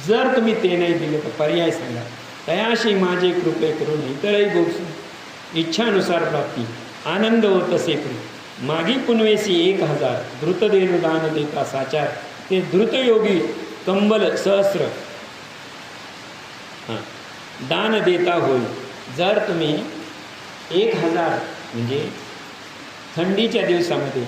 जर तुम्ही ते नाही दिलं तर पर्याय सांगा. तयाशी माझे कृपे करून इतरही गोष्टी इच्छानुसार प्राप्ती, आनंद होत असे प्रिय. मागी पुनवेसी 1000 धृतदेनु दान देता साचार ते धृतयोगी कंबल सहस्र दान देता होईल. जर तुम्ही 1000 म्हणजे थंडीच्या दिवसामध्ये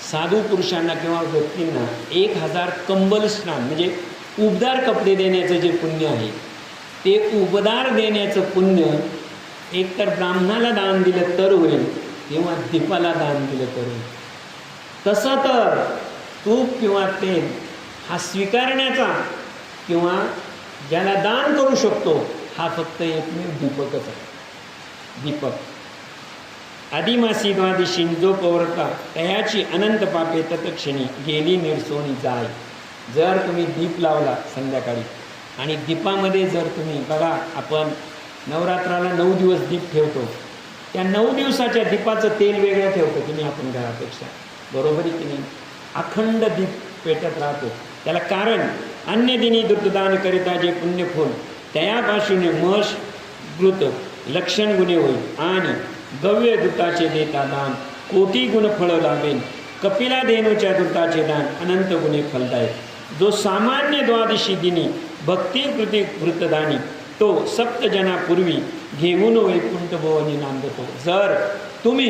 साधू पुरुषांना किंवा व्यक्तींना 1000 कंबल स्नान म्हणजे उबदार कपडे देण्याचं जे पुण्य आहे ते उबदार देण्याचं पुण्य एकतर ब्राह्मणाला दान दिलं तर होईल किंवा दीपाला दान दिलं तर होईल. तसं तर तूप किंवा तेल हा स्वीकारण्याचा किंवा ज्याला दान करू शकतो हा फक्त एकमेव दीपकच आहे. दीपक आदिमासी द्वादशी जो पवरता तयाची अनंत पापे तत्क्षणी गेली निर्सोनी जाय. जर तुम्ही दीप लावला संध्याकाळी आणि दीपामध्ये जर तुम्ही बघा आपण नवरात्राला 9 दिवस दीप ठेवतो, त्या 9 दिवसाच्या दीपाचं तेल वेगळं ठेवतो की नाही आपण घरापेक्षा, बरोबर आहे की नाही? अखंड दीप पेटत राहतो. त्याला कारण अन्य दिनी दूतदान करिता जे पुण्यफोल त्यापासून मश द्रुत लक्षण गुणे होईल आणि गव्य दूताचे देता दान कोटी गुण फळ लाभेल. कपिला धेनूच्या दूताचे दान अनंत गुणे फलदायक. जो सामान्य द्वादशी दिनी भक्ती कृती वृत्तदानी तो सप्तजनापूर्वी घेऊन वैकुंठ भुवनी नांदतो. जर तुम्ही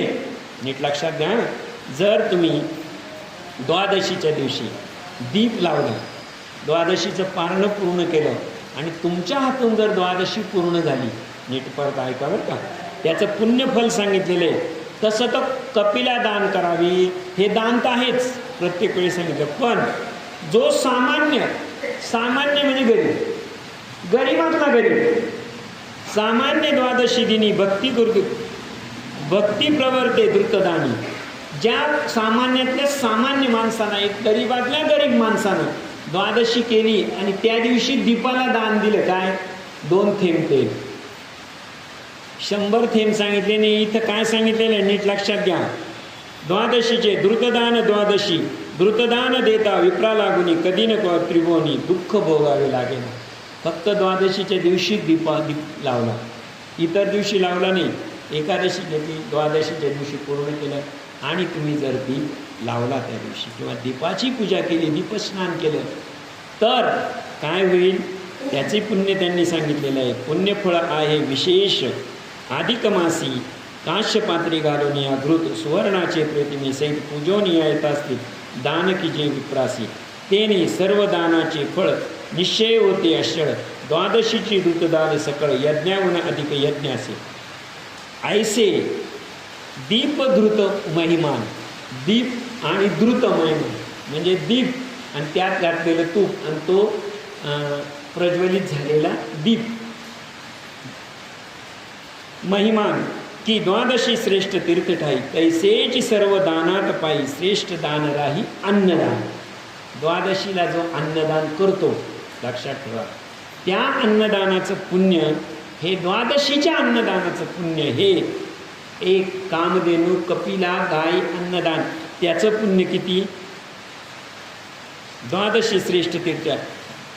नीट लक्षात घ्या, जर तुम्ही द्वादशीच्या दिवशी दीप लावला, द्वादशीचं पारणं पूर्ण केलं आणि तुमच्या हातून जर द्वादशी पूर्ण झाली, नीट परत ऐका बरं का, त्याचं पुण्यफल सांगितलेलं आहे. तसं तर कपिला दान करावी, हे दान तर आहेच प्रत्येक वेळी सांगितलं. पण जो सामान्य म्हणजे गरीबातला गरीब सामान्य द्वादशी दिनी भक्ती प्रवर्ते द्रुतदानी, ज्या सामान्यातल्या सामान्य माणसानं, एक गरीबातल्या गरीब माणसानं द्वादशी केली आणि त्या दिवशी दीपाला दान दिलं, काय 2 थेंब तेल, 100 थेंब सांगितले नाही. इथं काय सांगितलेलं आहे नीट लक्षात घ्या. द्वादशीचे द्रुतदान द्वादशी द्रुतदान देता विप्रा लागुनी कधी न त्रिभुवनी दुःख भोगावे लागेल. फक्त द्वादशीच्या दिवशी दीप लावला, इतर दिवशी लावला नाही. एकादशी घेतली, द्वादशीच्या दिवशी पूर्ण केलं आणि तुम्ही जर दीप लावला त्या दिवशी किंवा दीपाची पूजा केली, दीपस्नान केलं तर काय होईल त्याचे पुण्य त्यांनी सांगितलेलं आहे. पुण्यफळ आहे विशेष अधिकमासी काश्यपात्री घालून या घृत सुवर्णाचे प्रतिमे सहित पूजोनिया येत असतील दान की जे विप्रासी तेने सर्व दानाचे फळ निश्चय होते अक्षळ. द्वादशीची द्रुतदान सकळ यज्ञाहून अधिक यज्ञ असे. ऐसे दीप द्रुत महिमान, दीप आणि द्रुत महिमान म्हणजे दीप आणि त्यात घातलेलं तूप आणि तो प्रज्वलित झालेला दीप. महिमान की द्वादशी श्रेष्ठ तीर्थ ठाई तैसेची सर्व दानात पायी श्रेष्ठ दान राही अन्नदान. द्वादशीला जो अन्नदान करतो लक्षात ठेवा, त्या अन्नदानाचं पुण्य हे द्वादशीच्या अन्नदानाचं पुण्य हे एक कामधेनू कपिला गाय अन्नदान त्याचं पुण्य किती? द्वादशी श्रेष्ठ तीर्थ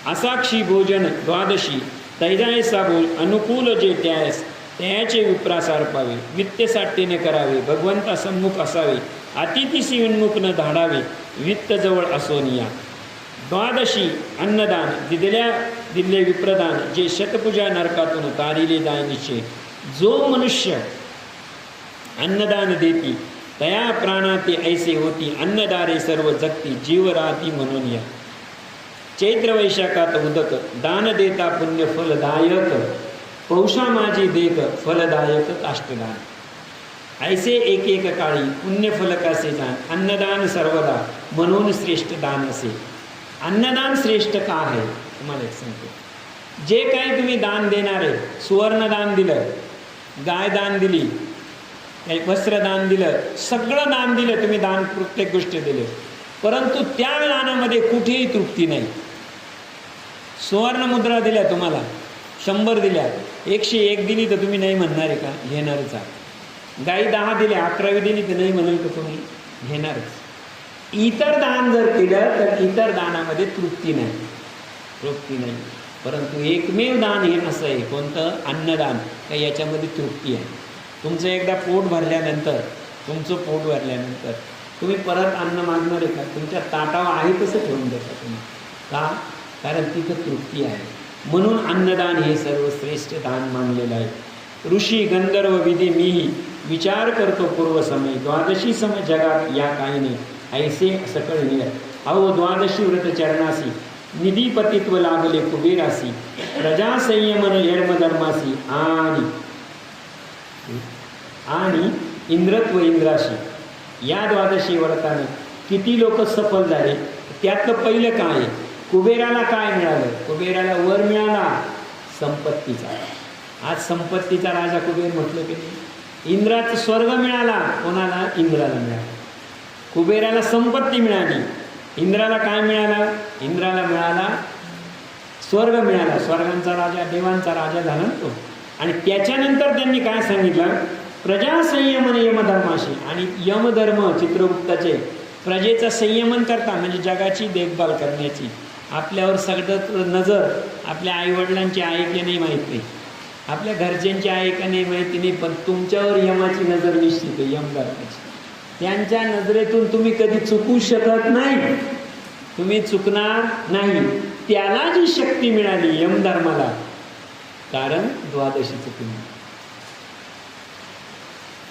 असाक्षी भोजन द्वादशी तैजायसा भोज अनुकूल जे त्यास त्याचे विप्रासार पावे वित्तसाठीने करावे भगवंता सम्मुख असावे अतिथीशी उन्मुख न धाडावे वित्त जवळ असोनिया. द्वादशी अन्नदान दिले विप्रदान जे शतपूजा नरकातून तारिले जाय निश्चय. जो मनुष्य अन्नदान देती तया प्राणाती ऐसे होती अन्नदारे सर्व जगती जीव राहती म्हणून या. चैत्र वैशाखात उदक दान देता पुण्य फलदायक पौषा माझी देत फलदायक काष्टदान. ऐसे एक एक काळी पुण्यफलकासे जाण अन्नदान सर्वदा म्हणून श्रेष्ठ दान असे. अन्नदान श्रेष्ठ का आहे तुम्हाला एक सांगतो. जे काही तुम्ही दान देणार आहे, सुवर्णदान दिलं, गाय दान दिली, वस्त्रदान दिलं, सगळं दान दिलं, तुम्ही दान प्रत्येक गोष्ट दिले, परंतु त्या दानामध्ये कुठेही तृप्ती नाही. सुवर्णमुद्रा दिल्या तुम्हाला 100 दिल्या, 101 दिली तर तुम्ही नाही म्हणणार आहे का? घेणारच आहे. गाई 10 दिल्या, 11वी दिली तर नाही म्हणाल का तुम्ही? घेणारच. इतर दान जर केलं तर इतर दानामध्ये तृप्ती नाही. परंतु एकमेव दान हे असं आहे कोणतं? अन्नदान. का याच्यामध्ये तृप्ती आहे. तुमचं एकदा पोट भरल्यानंतर, तुमचं पोट भरल्यानंतर तुम्ही परत अन्न मागणार आहे का? तुमच्या ताटावर आहे तसं ठेवून देता तुम्ही. का? कारण तिथं तृप्ती आहे. म्हणून अन्नदान हे सर्वश्रेष्ठ दान मानलेलं आहे. ऋषी गंधर्व विधी मीही विचार करतो पूर्व समय, द्वादशी समय जगात या काही नाही ऐसे सकळ निर. अहो द्वादशी व्रत चरणासी, निधीपतित्व लाभले कुबेरासी, प्रजा संयमन यर्मधर्मासी आणि इंद्रत्व इंद्राशी. या द्वादशी व्रताने किती लोक सफल झाले. त्यातलं पहिलं काय आहे? कुबेराला काय मिळालं? कुबेराला वर मिळाला संपत्तीचा. आज संपत्तीचा राजा कुबेर म्हटलं की नाही. इंद्राचा स्वर्ग मिळाला. कोणाला? इंद्राला मिळाला. कुबेराला संपत्ती मिळाली. इंद्राला काय मिळाला? इंद्राला मिळाला स्वर्ग मिळाला. स्वर्गांचा राजा, देवांचा राजा झाला तो. आणि त्याच्यानंतर त्यांनी काय सांगितलं? प्रजा संयमन यमधर्माशी. आणि यमधर्म चित्रगुप्ताचे प्रजेचं संयमन करता म्हणजे जगाची देखभाल करण्याची. आपल्यावर सगळं नजर आपल्या आईवडिलांची आहे की नाही माहीत नाही, आपल्या घरच्यांची आहे का नाही माहिती नाही, पण तुमच्यावर यमाची नजर निश्चित आहे, यमधर्माची. त्यांच्या नजरेतून तुम्ही कधी चुकू शकत नाही. तुम्ही चुकणार नाही. त्याला जी शक्ती मिळाली यमधर्माला, कारण द्वादशीचं पुण्य.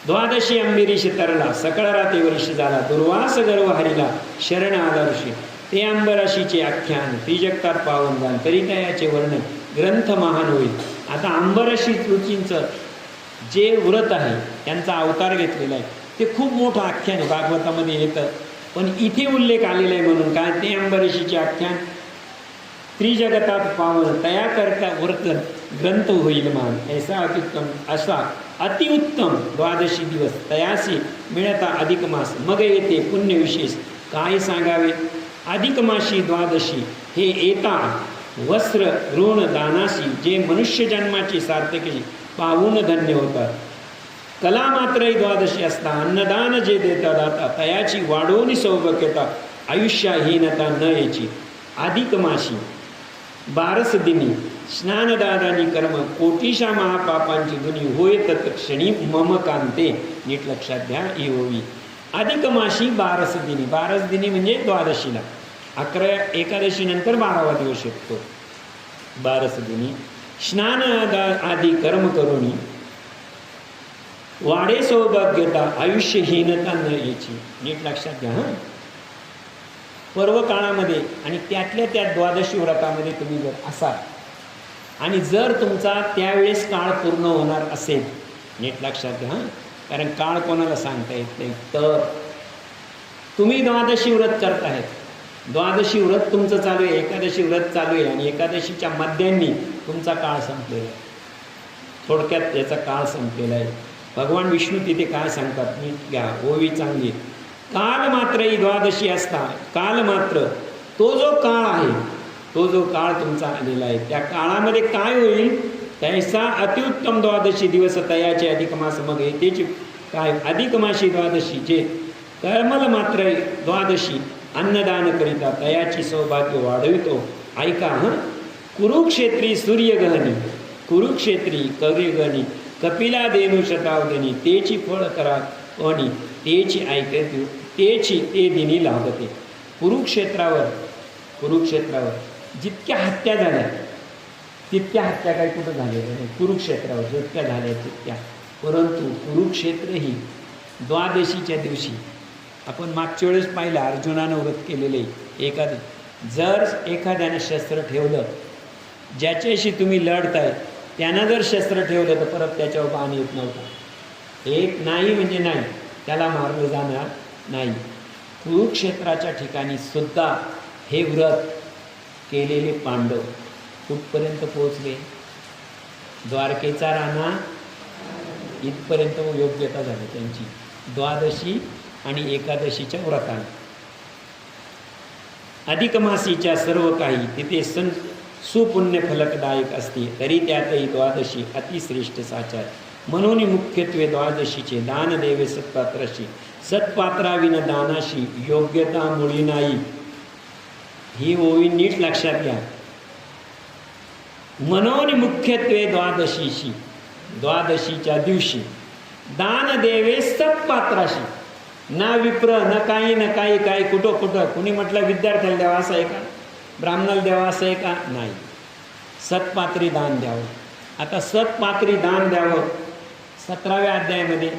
द्वादशी अंबिरीश तरला, सकळ राते वर्ष झाला, दुर्वास गर्व हरिला, शरण आला ऋषी. ते अंबराशीचे आख्यान त्रिजगतात पावन झाल, तरी त्याचे वर्णन ग्रंथ महान होईल. आता अंबराशी ऋषींचं जे व्रत आहे, त्यांचा अवतार घेतलेला आहे, ते खूप मोठं आख्यान आहे, भागवतामध्ये येतं. पण इथे उल्लेख आलेला आहे म्हणून काय? ते अंबरीशीचे आख्यान त्रिजगतात पावन, तया करता व्रत ग्रंथ होईल मान. ऐसा अत्युत्तम, असा अतिउत्तम द्वादशी दिवस तयासी मिळता अधिक मास. मग येते पुण्य विशेष काय सांगावे. अधिक मासी द्वादशी हे येता वस्त्र ऋण दानाशी, जे मनुष्य जन्माची सार्थकी पाहून धन्य होतात. कला मात्रही द्वादशी असता, अन्नदान जे देता दाता, तयाची वाढवणी सौभाग्यता, आयुष्यहीनता न याची. अधिक मासी बारस दिनी स्नानदादानी कर्म, कोटीशा महापापांची दुनी होय तत्क्षणी मम कांते. नीट लक्षात द्या ही होवी. अधिक मासी बारस दिनी, बारस दिनी म्हणजे द्वादशीला, 11 एकादशी नंतर 12वा दिवस येतो. बारस दिनी स्नान आदी कर्म करुणी वाढे सौभाग्यता, आयुष्यहीनता न याची. नीट लक्षात घ्या. हां, पर्व काळामध्ये आणि त्यातल्या त्या द्वादशी व्रतामध्ये तुम्ही जर असाल आणि जर तुमचा त्यावेळेस काळ पूर्ण होणार असेल, नीट लक्षात घ्या. कारण काळ कोणाला सांगता येत नाही. तर तुम्ही द्वादशी व्रत करतायत, द्वादशी व्रत तुमचं चालू आहे, एकादशी व्रत चालू आहे आणि एकादशीच्या मध्यांनी तुमचा काळ संपलेला आहे. थोडक्यात याचा काळ संपलेला आहे. भगवान विष्णू तिथे काय सांगतात नीट घ्या, ओवी चांगली. काल मात्र ही द्वादशी असता, काल मात्र तो जो काळ आहे, तो जो काळ तुमचा आलेला आहे, त्या काळामध्ये काय होईल? तैसा अतिउत्तम द्वादशी दिवस तयाचे अधिक मास. मग येतेची काय? अधिक मासी द्वादशी जे कर्मल मात्र द्वादशी अन्नदान करिता तयाची सौभाग्य वाढवितो. ऐका हं. कुरुक्षेत्री सूर्यगहनी, कुरुक्षेत्री कौर्यगहनी, कपिला देनु शतावधनी, तेची फळ करा कोणी, तेची ऐकते, तेची ते दिनी लाभते. कुरुक्षेत्रावर जितक्या हत्या झाल्या तितक्या हत्या काही कुठं झालेल्या नाही. कुरुक्षेत्रावर जितक्या झाल्या तितक्या. परंतु कुरुक्षेत्र ही द्वादशीच्या दिवशी आपण मागच्या वेळेस पाहिलं, अर्जुनानं व्रत केलेले जर एखाद्यानं शस्त्र ठेवलं, ज्याच्याशी तुम्ही लढताय त्यानं जर शस्त्र ठेवलं तर परत त्याच्यावर बाण येत नव्हता. एक नाही म्हणजे नाही, त्याला मारलं जाणार नाही. कुरुक्षेत्राच्या ठिकाणी सुद्धा हे व्रत केलेले पांडव कुठपर्यंत पोहोचले? द्वारकेचा राणा इथपर्यंत योग्यता झाली त्यांची द्वादशी आणि एकादशीच्या व्रताने. अधिक मासीच्या सर्व काही तिथे सुपुण्य फलकदायक असते, तरी त्यातही द्वादशी अतिश्रेष्ठ साचार. म्हणून मुख्यत्वे द्वादशीचे दान देवे सत्पात्राशी, सत्पात्राविन दानाशी योग्यता मुळी नाही. ही ओवी नीट लक्षात घ्या. म्हणून मुख्यत्वे द्वादशीची, द्वादशीच्या दिवशी दान देवे सत्पात्राशी, ना विप्र न काही न काही काही कुठं कुठं कुणी म्हटलं विद्यार्थ्याला द्यावा असं आहे का, ब्राह्मणाला द्यावा असं आहे का, नाही. सत्पात्री दान द्यावं. आता सत्पात्री दान द्यावं 17व्या अध्यायामध्ये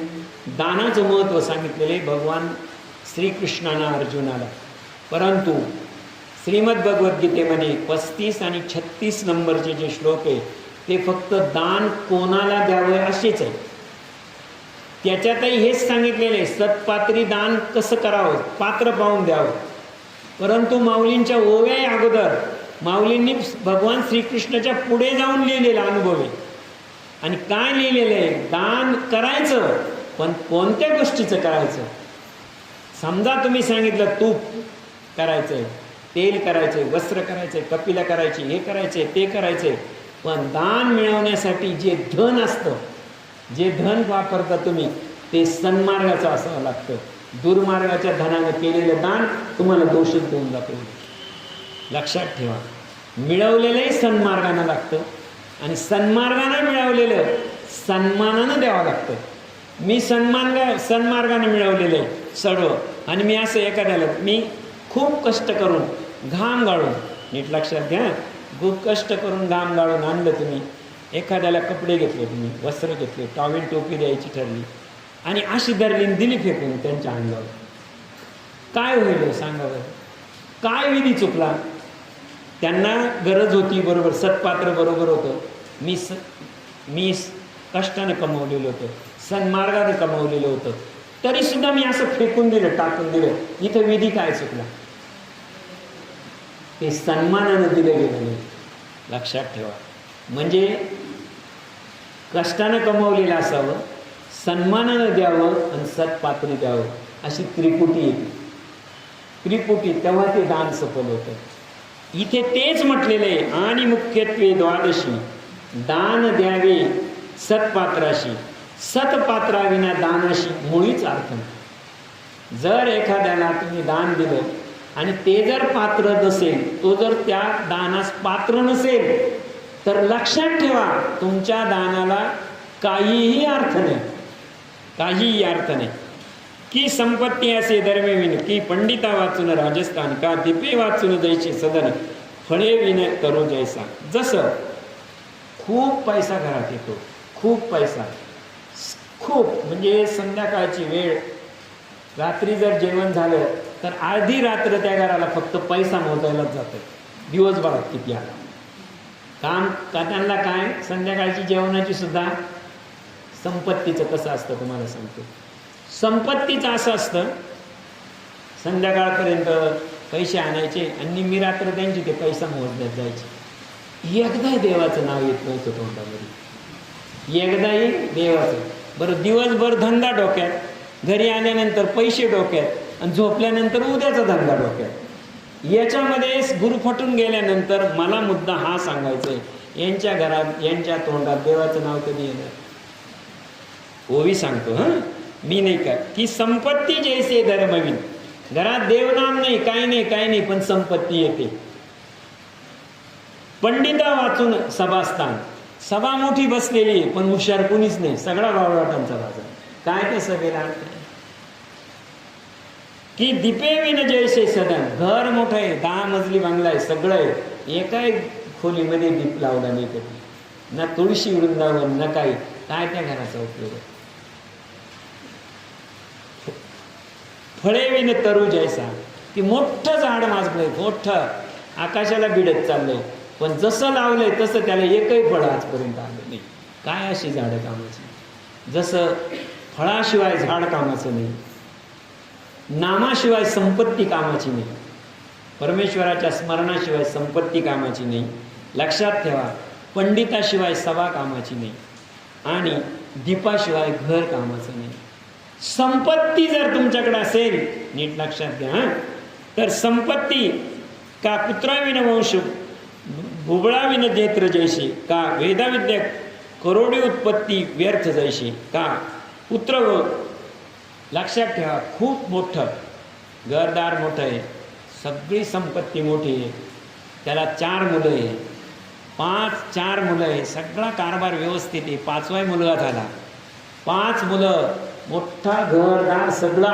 दानाचं महत्त्व सांगितलेले भगवान श्रीकृष्णानं अर्जुनाला. परंतु श्रीमद भगवद्गीतेमध्ये 35 आणि 36 नंबरचे जे श्लोक आहे ते फक्त दान कोणाला द्यावं असेच आहे. त्याच्यातही हेच सांगितलेले सत्पात्री दान कसं करावं, पात्र पाहून द्यावं. परंतु माऊलींच्या ओव्या अगोदर माऊलींनी भगवान श्रीकृष्णाच्या पुढे जाऊन लिहिलेला अनुभव आहे. आणि काय लिहिलेलं आहे, दान करायचं पण कोणत्या गोष्टीचं करायचं. समजा तुम्ही सांगितलं तूप करायचंय, तेल करायचंय, वस्त्र करायचंय, कपिला करायची, हे करायचंय, ते करायचंय, पण दान मिळवण्यासाठी जे धन असतं, जे धन वापरता तुम्ही ते सन्मार्गाचं असावं लागतं. दुर्मार्गाच्या धनाने केलेलं दान तुम्हाला दोषच देऊन जातो. लक्षात ठेवा, मिळवलेलंही सन्मार्गानं लागतं आणि सन्मार्गानं मिळवलेलं सन्मानानं द्यावं लागतं. मी सन्मार्गानं मिळवलेलं आहे सर्व, आणि मी असं एखाद्याला मी खूप कष्ट करून घाम गाळून, नीट लक्षात घ्या, खूप कष्ट करून घाम गाळून आणलं तुम्ही, एखाद्याला कपडे घेतले, तुम्ही वस्त्र घेतले, टॉवेल टोपी द्यायची ठरली आणि अशी धरली दिली फेकून त्यांच्या अंगावर, काय होईल सांगा बरं? काय विधी चुकला? त्यांना गरज होती बरोबर, सत्पात्र बरोबर होतं, मी कष्टाने कमवलेलं होतं, सन्मार्गाने कमवलेलं होतं, तरीसुद्धा मी असं फेकून दिलं, टाकून दिलं. इथं विधी काय चुकला? ते सन्मानानं दिलं गेलं नाही. लक्षात ठेवा, म्हणजे कष्टानं कमवलेलं असावं, सन्मानानं द्यावं आणि सत्पात्री द्यावं, अशी त्रिपुटी येते. त्रिपुटी तेव्हा ते दान सफल होतं. इथे तेच म्हटलेलं आहे, आणि मुख्यत्वे द्वादशी दान द्यावे सत्पात्राशी, सत्पात्राविना दानाशी मुळीच अर्थ नाही. जर एखाद्याला तुम्ही दान दिलं आणि ते जर पात्र नसेल, तो जर त्या दानास पात्र नसेल, तर लक्षात ठेवा तुमच्या दानाला काहीही अर्थ नाही, काहीही अर्थ नाही. की संपत्ती असे धर्मविन, की पंडिता वाचून राजस्थान, का दीपे वाचून जैसे सदन, फळे विन करो जैसा. जसं खूप पैसा घरात येतो, खूप पैसा, खूप म्हणजे संध्याकाळची वेळ, रात्री जर जेवण झालं तर अर्धी रात्र त्या घराला फक्त पैसा मोजायलाच जातो. दिवसभरात किती आला काम का, त्यांना काय संध्याकाळची जेवणाची सुद्धा संपत्तीचं कसं असतं तुम्हाला सांगतो. संपत्तीचं असं असतं, संध्याकाळपर्यंत पैसे आणायचे आणि निम्मी रात्र त्यांची ते पैसा मोजण्यात जायचे. एकदाही देवाचं नाव येत नव्हतं तोंडामध्ये, एकदाही देवाचं. बरं, दिवसभर धंदा डोक्यात, घरी आल्यानंतर पैसे डोक्यात आणि झोपल्यानंतर उद्याचा धंदा डोक्यात. याच्यामध्ये गुरफटून गेल्यानंतर मला मुद्दा हा सांगायचा आहे, यांच्या घरात यांच्या तोंडात देवाचं नाव कधी येणार? ओवी सांगतो हां, मी नाही का, की संपत्ती जैसे धर्मविन, घरात देवनाम नाही, काही नाही, काही नाही, पण संपत्ती येते. पंडिता वाचून सभास्थान, सभा मोठी बसलेली आहे पण हुशार कोणीच नाही, सगळा बावळाटांचा बाजार. काय त्या सभेला अर्थ? की दीपे विन जैसे सदन, घर मोठं आहे, 10 मजली बांगला आहे, सगळं आहे, एकाही खोलीमध्ये दीप लावला नाही कधी, ना तुळशी वृंदावन ना काही. काय त्या घराचा उपयोग आहे? फळे विन तरु जैसा, की मोठं झाड माजलंय, मोठं आकाशाला भिडत चाललंय, पण जसं लावलंय तसं त्याला एकही फळ आजपर्यंत आलं नाही. काय अशी झाडं कामाची? जसं फळाशिवाय झाड कामाचं नाही, नामाशिवाय संपत्ती कामाची नाही, परमेश्वराच्या स्मरणाशिवाय संपत्ती कामाची नाही. लक्षात ठेवा, पंडिताशिवाय सभा कामाची नाही आणि दीपाशिवाय घर कामाचं नाही. संपत्ती जर तुमच्याकडे असेल, नीट लक्षात घ्या, तर संपत्ती का पुत्राविन वंश, बुबळाविन नेत्र जैशी, का वेदाविद्या करोडी उत्पत्ती व्यर्थ जैशी, का पुत्र. लक्षात ठेवा, खूप मोठं घरदार मोठं आहे, सगळी संपत्ती मोठी आहे, त्याला 4 मुलं आहे, 4 मुलं आहे, सगळा कारभार व्यवस्थित आहे, 5वा मुलगा झाला, 5 मुलं, मोठा घरदार सगळं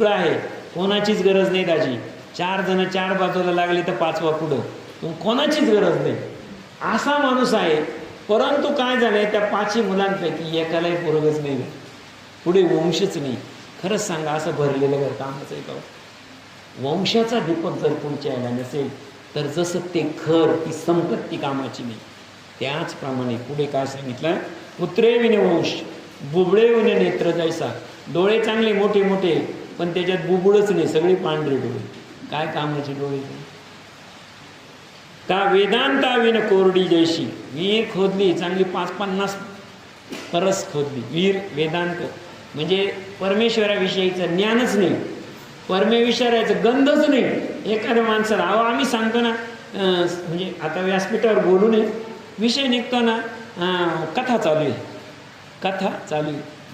आहे, कोणाचीच गरज नाही त्याची. 4 जण 4 बाजूला लागले तर 5वा पुढं, पण कोणाचीच गरज नाही असा माणूस आहे. परंतु काय झालंय, त्या 5 मुलांपैकी एकालाही पोरगच नाही, पुढे वंशच नाही. खरंच सांगा, असं भरलेलं घर कामाचं आहे का? वंशाचा दीपक जर पुढच्या यायला नसेल तर जसं ते घर, ती संपत्ती कामाची नाही. त्याचप्रमाणे पुढे काय सांगितलं, पुत्रे विन वंश बुबळे विन नेत्र जैसा. डोळे चांगले मोठे मोठे पण त्याच्यात बुबुळच नाही, सगळे पांढरे डोळे, काय कामाचे डोळे? का वेदांता विन कोरडी जैशी. विहीर खोदली चांगली 5-50 परस खोदली, विहीर वेदांत म्हणजे परमेश्वराविषयीचं ज्ञानच नाही, परमेश्वराचं गंधच नाही एखाद्या माणसाला. अहो आम्ही सांगतो ना, म्हणजे आता व्यासपीठावर बोलू नये, विषय निघतो ना, कथा चालू आहे,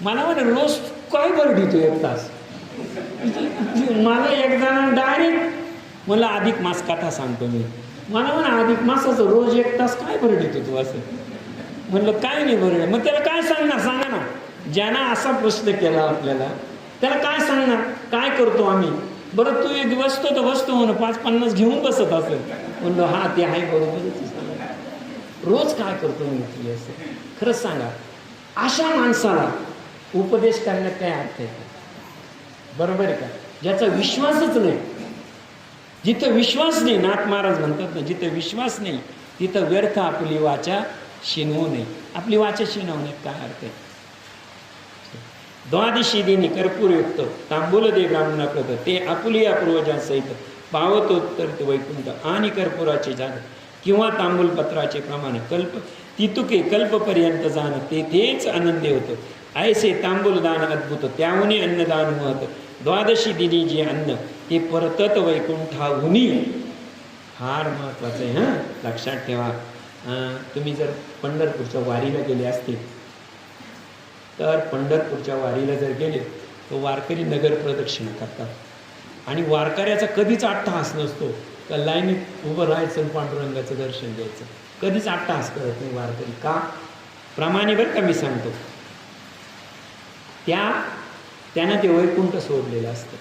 मला म्हणे रोज काय बरडीतो 1 तास. मला एकदा डायरेक्ट मला अधिक मास कथा सांगतो मी, मला म्हणा अधिक मासाचं रोज 1 तास काय बरडीतो तू असं. म्हणलं काय नाही बरं. मग त्याला काय सांगणार, सांगा ना. ज्यानं असा प्रश्न केला आपल्याला त्याला काय सांगणार, काय करतो आम्ही? बरं तू एक वस्तू तर वस्तू म्हणून 5-50 घेऊन बसत असेल. म्हणलं हा ते आहे बरोबरच, रोज काय करतो मी असं. खरंच सांगा, अशा माणसाला उपदेश करण्यात काय अर्थ आहे? बरोबर आहे का? ज्याचा विश्वासच नाही. जिथं विश्वास नाही, नाथ महाराज म्हणतात ना, जिथं विश्वास नाही तिथं व्यर्थ आपली वाचा शिनवू नये. आपली वाचा शिनवण्यात काय अर्थ आहे? द्वादशी दिनी कर्पूरयुक्त तांबूल दे ब्राह्मणाप्रत, ते आपुलिया पूर्वजांसहित पावतोत्तर ते वैकुंठ. आणि कर्पूराचे झाड किंवा तांबूलपत्राचे प्रमाण कल्प तितुके कल्पपर्यंत जाणं, तेथेच आनंदी होतं. ऐसे तांबूलदान अद्भुत, त्याहुनी अन्नदान महत. द्वादशी दिनी जे अन्न ते परतत वैकुंठाहुनी. फार महत्वाचं आहे, हां लक्षात ठेवा. तुम्ही जर पंढरपूरच्या वारीला गेले असतील तर पंढरपूरच्या वारीला जर गेले तर वारकरी नगर प्रदक्षिणा करतात आणि वारकऱ्याचा कधीच अट्टहास नसतो का लाईनीत उभं राहायचं पांडुरंगाचं दर्शन घ्यायचं. कधीच अट्टहास करत नाही वारकरी. का? प्रमाणे बरं का मी सांगतो, त्यानं ते वैकुंठ सोडलेलं असतं.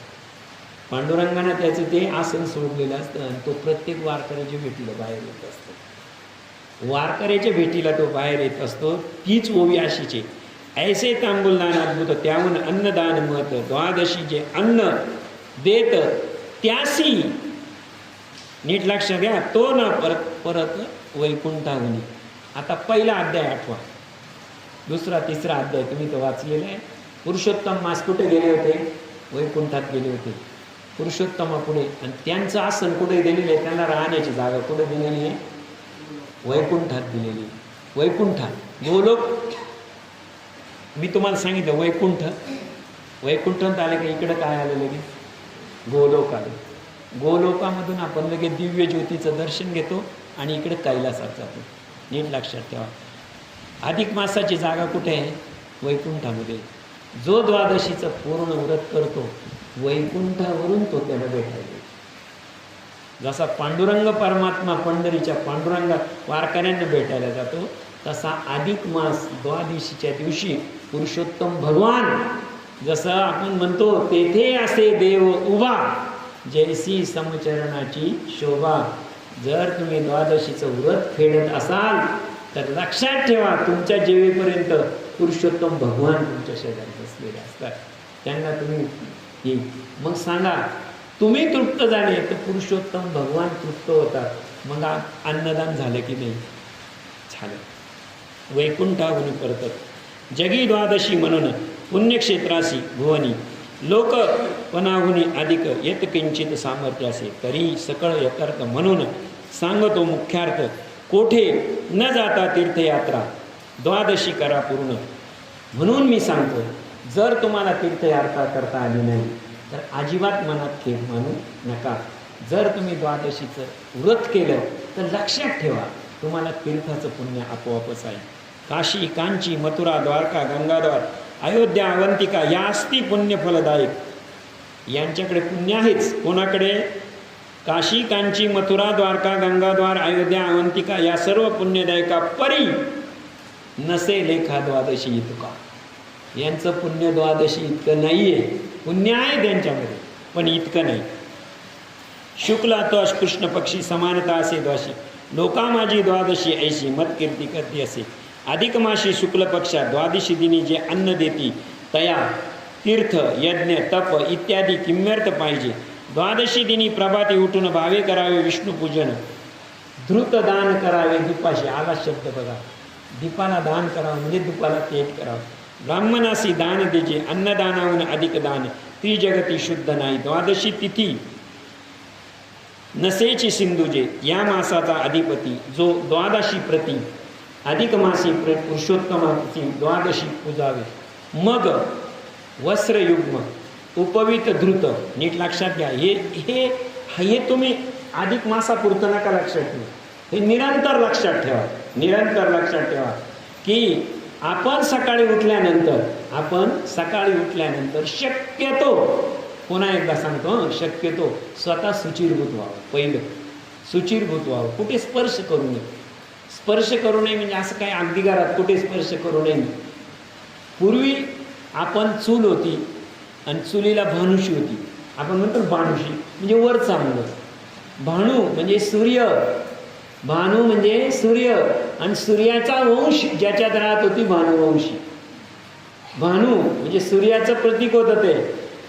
पांडुरंगानं त्याचं ते आसन सोडलेलं असतं आणि तो प्रत्येक वारकऱ्याच्या भेटीला बाहेर येत असतो. वारकऱ्याच्या भेटीला तो बाहेर येत असतो. तीच ओवी अशीचे ऐसे तांबूलदान अद्भुत, त्याहून अन्नदान महत. द्वादशी जे अन्न देत त्यासी, नीट लक्ष द्या, तो ना परत परत वैकुंठाहुनी. आता पहिला अध्याय आठवा, दुसरा तिसरा अध्याय तुम्ही तो वाचलेला आहे. पुरुषोत्तम मास कुठे गेले होते? वैकुंठात गेले होते. पुरुषोत्तमापुढे, आणि त्यांचं आसन कुठे दिलेलं आहे? त्यांना राहण्याची जागा कुठे दिलेली आहे? वैकुंठात दिलेली. वैकुंठात गोलोक. मी तुम्हाला सांगितलं वैकुंठात आले का इकडं काय आलं लगेच? गोलोक आले. गोलोकामधून आपण लगेच दिव्य ज्योतीचं दर्शन घेतो आणि इकडे कैलासात जातो. नीट लक्षात ठेवा. अधिक मासाची जागा कुठे आहे? वैकुंठामध्ये. जो द्वादशीचं पूर्ण व्रत करतो वैकुंठावरून तो त्याला भेटायला. जसा पांडुरंग परमात्मा पंढरीच्या पांडुरंगा वारकऱ्यांना भेटायला जातो, तसा अधिक मास द्वादशीच्या दिवशी पुरुषोत्तम भगवान, जसं आपण म्हणतो तेथे असे देव उभा, जैसी समचरणाची शोभा. जर तुम्ही द्वादशीचं व्रत फेडत असाल तर लक्षात ठेवा, तुमच्या जेवेपर्यंत पुरुषोत्तम भगवान तुमच्या शेजारी बसलेले असतात. त्यांना तुम्ही येईल. मग सांगा, तुम्ही तृप्त झाले तर पुरुषोत्तम भगवान तृप्त होतात. मग अन्नदान झालं की नाही? झालं. वैकुंठाहुनी परतत. जगी द्वादशी म्हणून पुण्यक्षेत्रासी भुवनी लोकपणाहुनी अधिक येत किंचित सामर्थ्यासे. तरी सकळ यथार्थ म्हणून सांगतो मुख्यार्थ, कोठे न जाता तीर्थयात्रा द्वादशी करा पूर्ण. म्हणून मी सांगतो, जर तुम्हाला तीर्थयात्रा करता आली नाही तर अजिबात मनात खेद मानू नका. जर तुम्ही द्वादशीचं व्रत केलं तर लक्षात ठेवा, तुम्हाला तीर्थाचं पुण्य आपोआपच आहे. काशी, कांची, मथुरा, द्वारका, गंगाद्वार, अयोध्या, अवंतिका या असती पुण्य फलदायक. यांच्याकडे पुण्य आहेच. कोणाकडे? काशी, कांची, मथुरा, द्वारका, गंगाद्वार, अयोध्या, अवंतिका या सर्व पुण्यदायका परी नसे लेखा द्वादशी तुका. यांचं पुण्य द्वादशी इतकं नाही आहे. पुण्य आहे त्यांच्यामध्ये पण इतकं नाही. शुक्ल अथवा कृष्ण पक्षी समानता असे द्वाशी लोका माझी द्वादशी ऐशी मत कीर्ती करती असे. अधिक माशी शुक्ल पक्षात द्वादशी दिनी जे अन्न देती तया तीर्थ यज्ञ तप इत्यादी किम्यर्थ पाहिजे. द्वादशी दिनी प्रभाती उठून भावे करावे विष्णुपूजन. धृत दान करावे दुपाशी. आला शब्द बघा, दीपाला दान करावं म्हणजे दुपाला तेज करावं. ब्राह्मणासी दान देजे अन्नदानाहून अधिक दान त्रिजगती शुद्ध नाही. द्वादशी तिथी नसेची सिंधुजे या मासाचा अधिपती जो द्वादशी प्रती अधिक मासी पुरुषोत्तमाची द्वादशी पूजावे. मग वस्त्रयुग्म उपवित धृत. नीट लक्षात घ्या. हे तुम्ही अधिक मासापुरतं नका लक्षात ठेवा, हे निरंतर लक्षात ठेवा. निरंतर लक्षात ठेवा की आपण सकाळी उठल्यानंतर शक्यतो, पुन्हा एकदा सांगतो, शक्यतो स्वतः सुचिरभूत व्हावं. पहिलं सुचिरभूत व्हावं. कुठे स्पर्श करू नये. स्पर्श करू नये म्हणजे असं काही अगदी घरात कुठे स्पर्श करू नये. पूर्वी आपण चूल होती आणि चुलीला भानुशी होती. आपण म्हणतो भानुशी म्हणजे वर चांगलं. भानू म्हणजे सूर्य. भानू म्हणजे सूर्य आणि सूर्याचा वंश ज्याच्यात राहत होती भानुवंशी. भानू म्हणजे सूर्याचं प्रतीक होतं ते.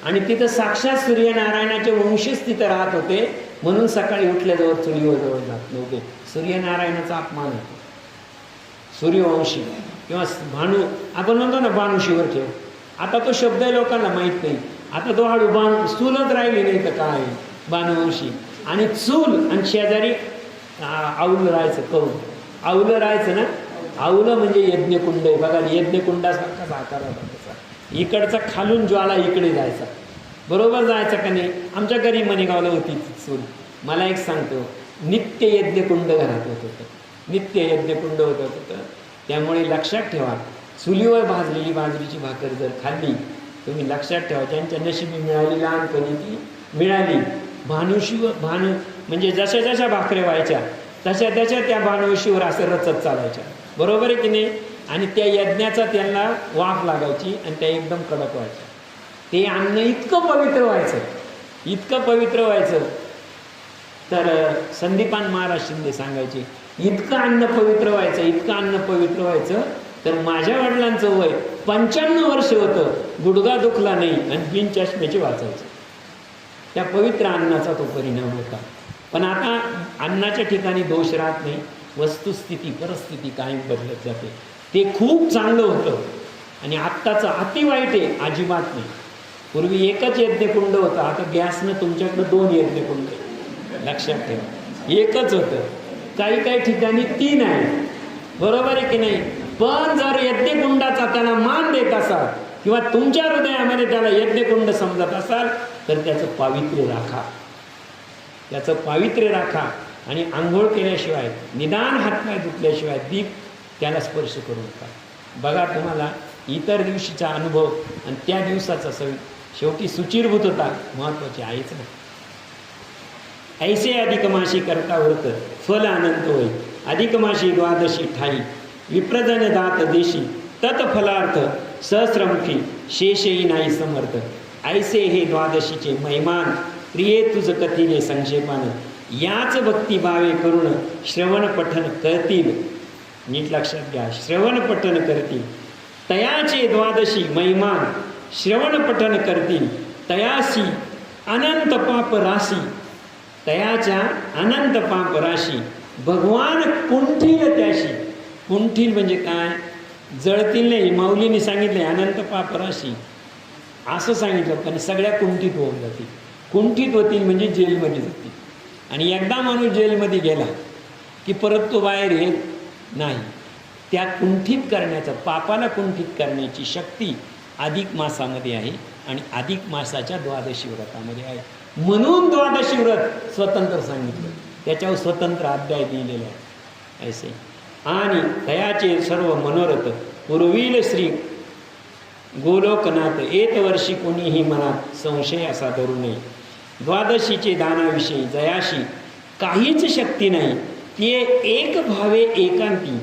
आणि तिथं साक्षात सूर्यनारायणाचे वंशच तिथं राहत होते. म्हणून सकाळी उठल्याजवळ चुलीवर जवळ जात नव्हते. सूर्यनारायणाचा अपमान होतो. सूर्यवंशी किंवा भानू आपण म्हणतो ना भानुशीवर ठेव. आता तो शब्द लोकांना माहीत नाही. आता तो हळू चूलच राहिली नाही तर काय भानुवंशी. आणि चूल आणि शेजारी आवलं राहायचं. कौल आवलं राहायचं ना. आवलं म्हणजे यज्ञकुंड आहे बघा. यज्ञकुंडासारखाच आकार होता त्याचा. इकडचा खालून ज्वाला इकडे जायचा. बरोबर जायचा का नाही. आमच्या घरी मणेगावला होती चूल. मला एक सांगतो, नित्य यज्ञकुंड घरात होत होतं. नित्य यज्ञकुंड होत होतं. त्यामुळे लक्षात ठेवा, चुलीवर भाजलेली बाजरीची भाकर जर खाल्ली तुम्ही लक्षात ठेवा ज्यांच्या नशिबी मिळाली लहानपणी ती मिळाली. भानू म्हणजे जशा जशा भाकऱ्या व्हायच्या तशा तशा त्या भानुशीवर असं रचत चालायच्या. बरोबर आहे की नाही. आणि त्या यज्ञाचा त्यांना वाफ लागायची आणि त्या एकदम कडक व्हायच्या. ते अन्न इतकं पवित्र व्हायचं, इतकं पवित्र व्हायचं. तर संदीपान महाराज शिंदे सांगायचे इतकं अन्न पवित्र व्हायचं, इतकं अन्न पवित्र व्हायचं. तर माझ्या वडिलांचं वय 95 वर्ष होतं, गुडघा दुखला नाही आणि बिन चष्म्याचे वाचायचे. त्या पवित्र अन्नाचा तो परिणाम होता. पण आता अन्नाच्या ठिकाणी दोष राहत नाही. वस्तुस्थिती परिस्थिती कायम बदलत जाते. ते खूप चांगलं होतं आणि आत्ताचं अति वाईट आहे अजिबात नाही. पूर्वी एकच यज्ञकुंड होतं, आता गॅसनं तुमच्याकडं 2 यज्ञकुंड. लक्षात ठेवा, एकच होतं. काही काही ठिकाणी 3 आहे. बरोबर आहे की नाही. पण जर यज्ञकुंडाचा त्याला मान देत असाल किंवा तुमच्या हृदयामध्ये त्याला यज्ञकुंड समजत असाल तर त्याचं पावित्र्य राखा. त्याचं पावित्र्य राखा. आणि आंघोळ केल्याशिवाय निदान हातपाय धुतल्याशिवाय दीप त्याला स्पर्श करू नका. बघा तुम्हाला इतर दिवशीचा अनुभव आणि त्या दिवसाचा शेवटी सुचिरभूत होता महत्त्वाचे आहेच ना. ऐसे अधिक माशी करता व्रत फल अनंत होई. अधिक माशी द्वादशी ठाई विप्रजन दात देशी तत्फलार्थ सहस्रमुखी शेषही नाही समर्थ. ऐसे हे द्वादशीचे महिमान प्रिये तुझ कथिले संक्षेपान. याच भक्तिभावे करून श्रवण पठन करतील. नीट लक्षात घ्या, श्रवण पठन करतील. तयाचे द्वादशी महिमान श्रवण पठन करतील. तयासी अनंत पाप राशी. तयाच्या अनंत पाप राशी भगवान कुंठील त्याशी. कुंठील म्हणजे काय, जळतील नाही. माऊलीने सांगितले अनंत पाप राशी असं सांगितलं, पण सगळ्या कुंठीत होऊन जातील. कुंठित होतील म्हणजे जेलमध्ये जातील. आणि एकदा माणूस जेलमध्ये गेला की परत तो बाहेर येत नाही. त्या कुंठित करण्याचं, पापाला कुंठित करण्याची शक्ती अधिक मासामध्ये आहे आणि अधिक मासाच्या द्वादशी व्रतामध्ये आहे. म्हणून द्वादशी व्रत स्वतंत्र सांगितलं, त्याच्यावर स्वतंत्र अध्याय दिलेला आहे. ऐसे आणि तयाचे सर्व मनोरथ पूर्वील श्री गोलोकनाथ एक वर्षी कोणीही मनात संशय असा धरू नये. द्वादशीचे दानाविषयी जयाशी काहीच शक्ती नाही. ते एक भावे एकांती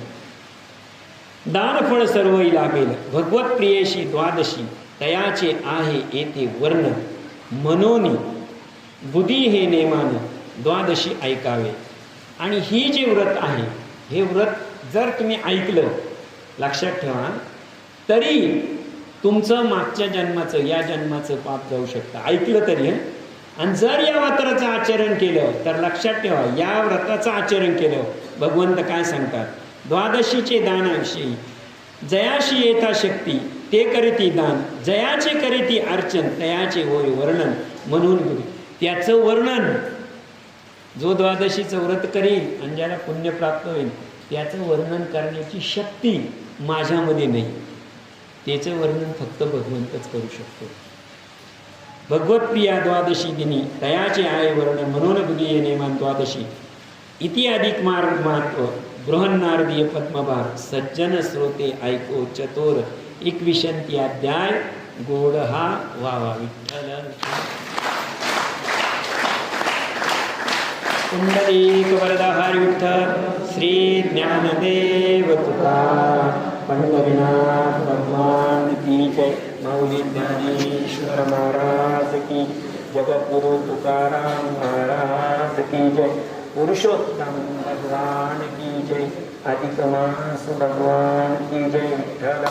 दानफळ सर्वही लाभेल. भगवत प्रियेशी द्वादशी तयाचे आहे येथे वर्ण. मनोनी बुधी हे नेमाने द्वादशी ऐकावे. आणि ही जे व्रत आहे, हे व्रत जर तुम्ही ऐकलं, लक्षात ठेवा, तरी तुमचं मागच्या जन्माचं या जन्माचं पाप जाऊ शकतं, ऐकलं तरी. आणि जर या व्रताचं आचरण केलं तर लक्षात ठेवा, या व्रताचं आचरण केलं, भगवंत काय सांगतात, द्वादशीचे दानाविषयी जयाशी येता शक्ती ते करीती दान, जयाचे करीती अर्चन तयाचे होय वर्णन. म्हणून गुरु त्याचं वर्णन, जो द्वादशीचं व्रत करील आणि ज्याला पुण्य प्राप्त होईल त्याचं वर्णन करण्याची शक्ती माझ्यामध्ये नाही. त्याचं वर्णन फक्त भगवंतच करू शकतो. भगवत प्रिया द्वादशी दिनी तयाचे आहे वर्णन. म्हणून बुधी नेमान द्वादशी इति अधिक मार्ग महत्व. बृहन्नारदीय पद्मभाग सज्जन श्रोते ऐको चतुर 21 अध्याय. गोड हा वावा विठ्ठल. कुंडलीक वरदा हरी विठ्ठल. श्री ज्ञानदेव तुकाराम पंढरीनाथ भगवान की जय. माऊली ज्ञानेश्वर महाराज की, जगद्गुरु तुकाराम महाराज की जय. पुरुषोत्तम भगवान की जय. अधिक मास भगवान की जय. विठ्ठल.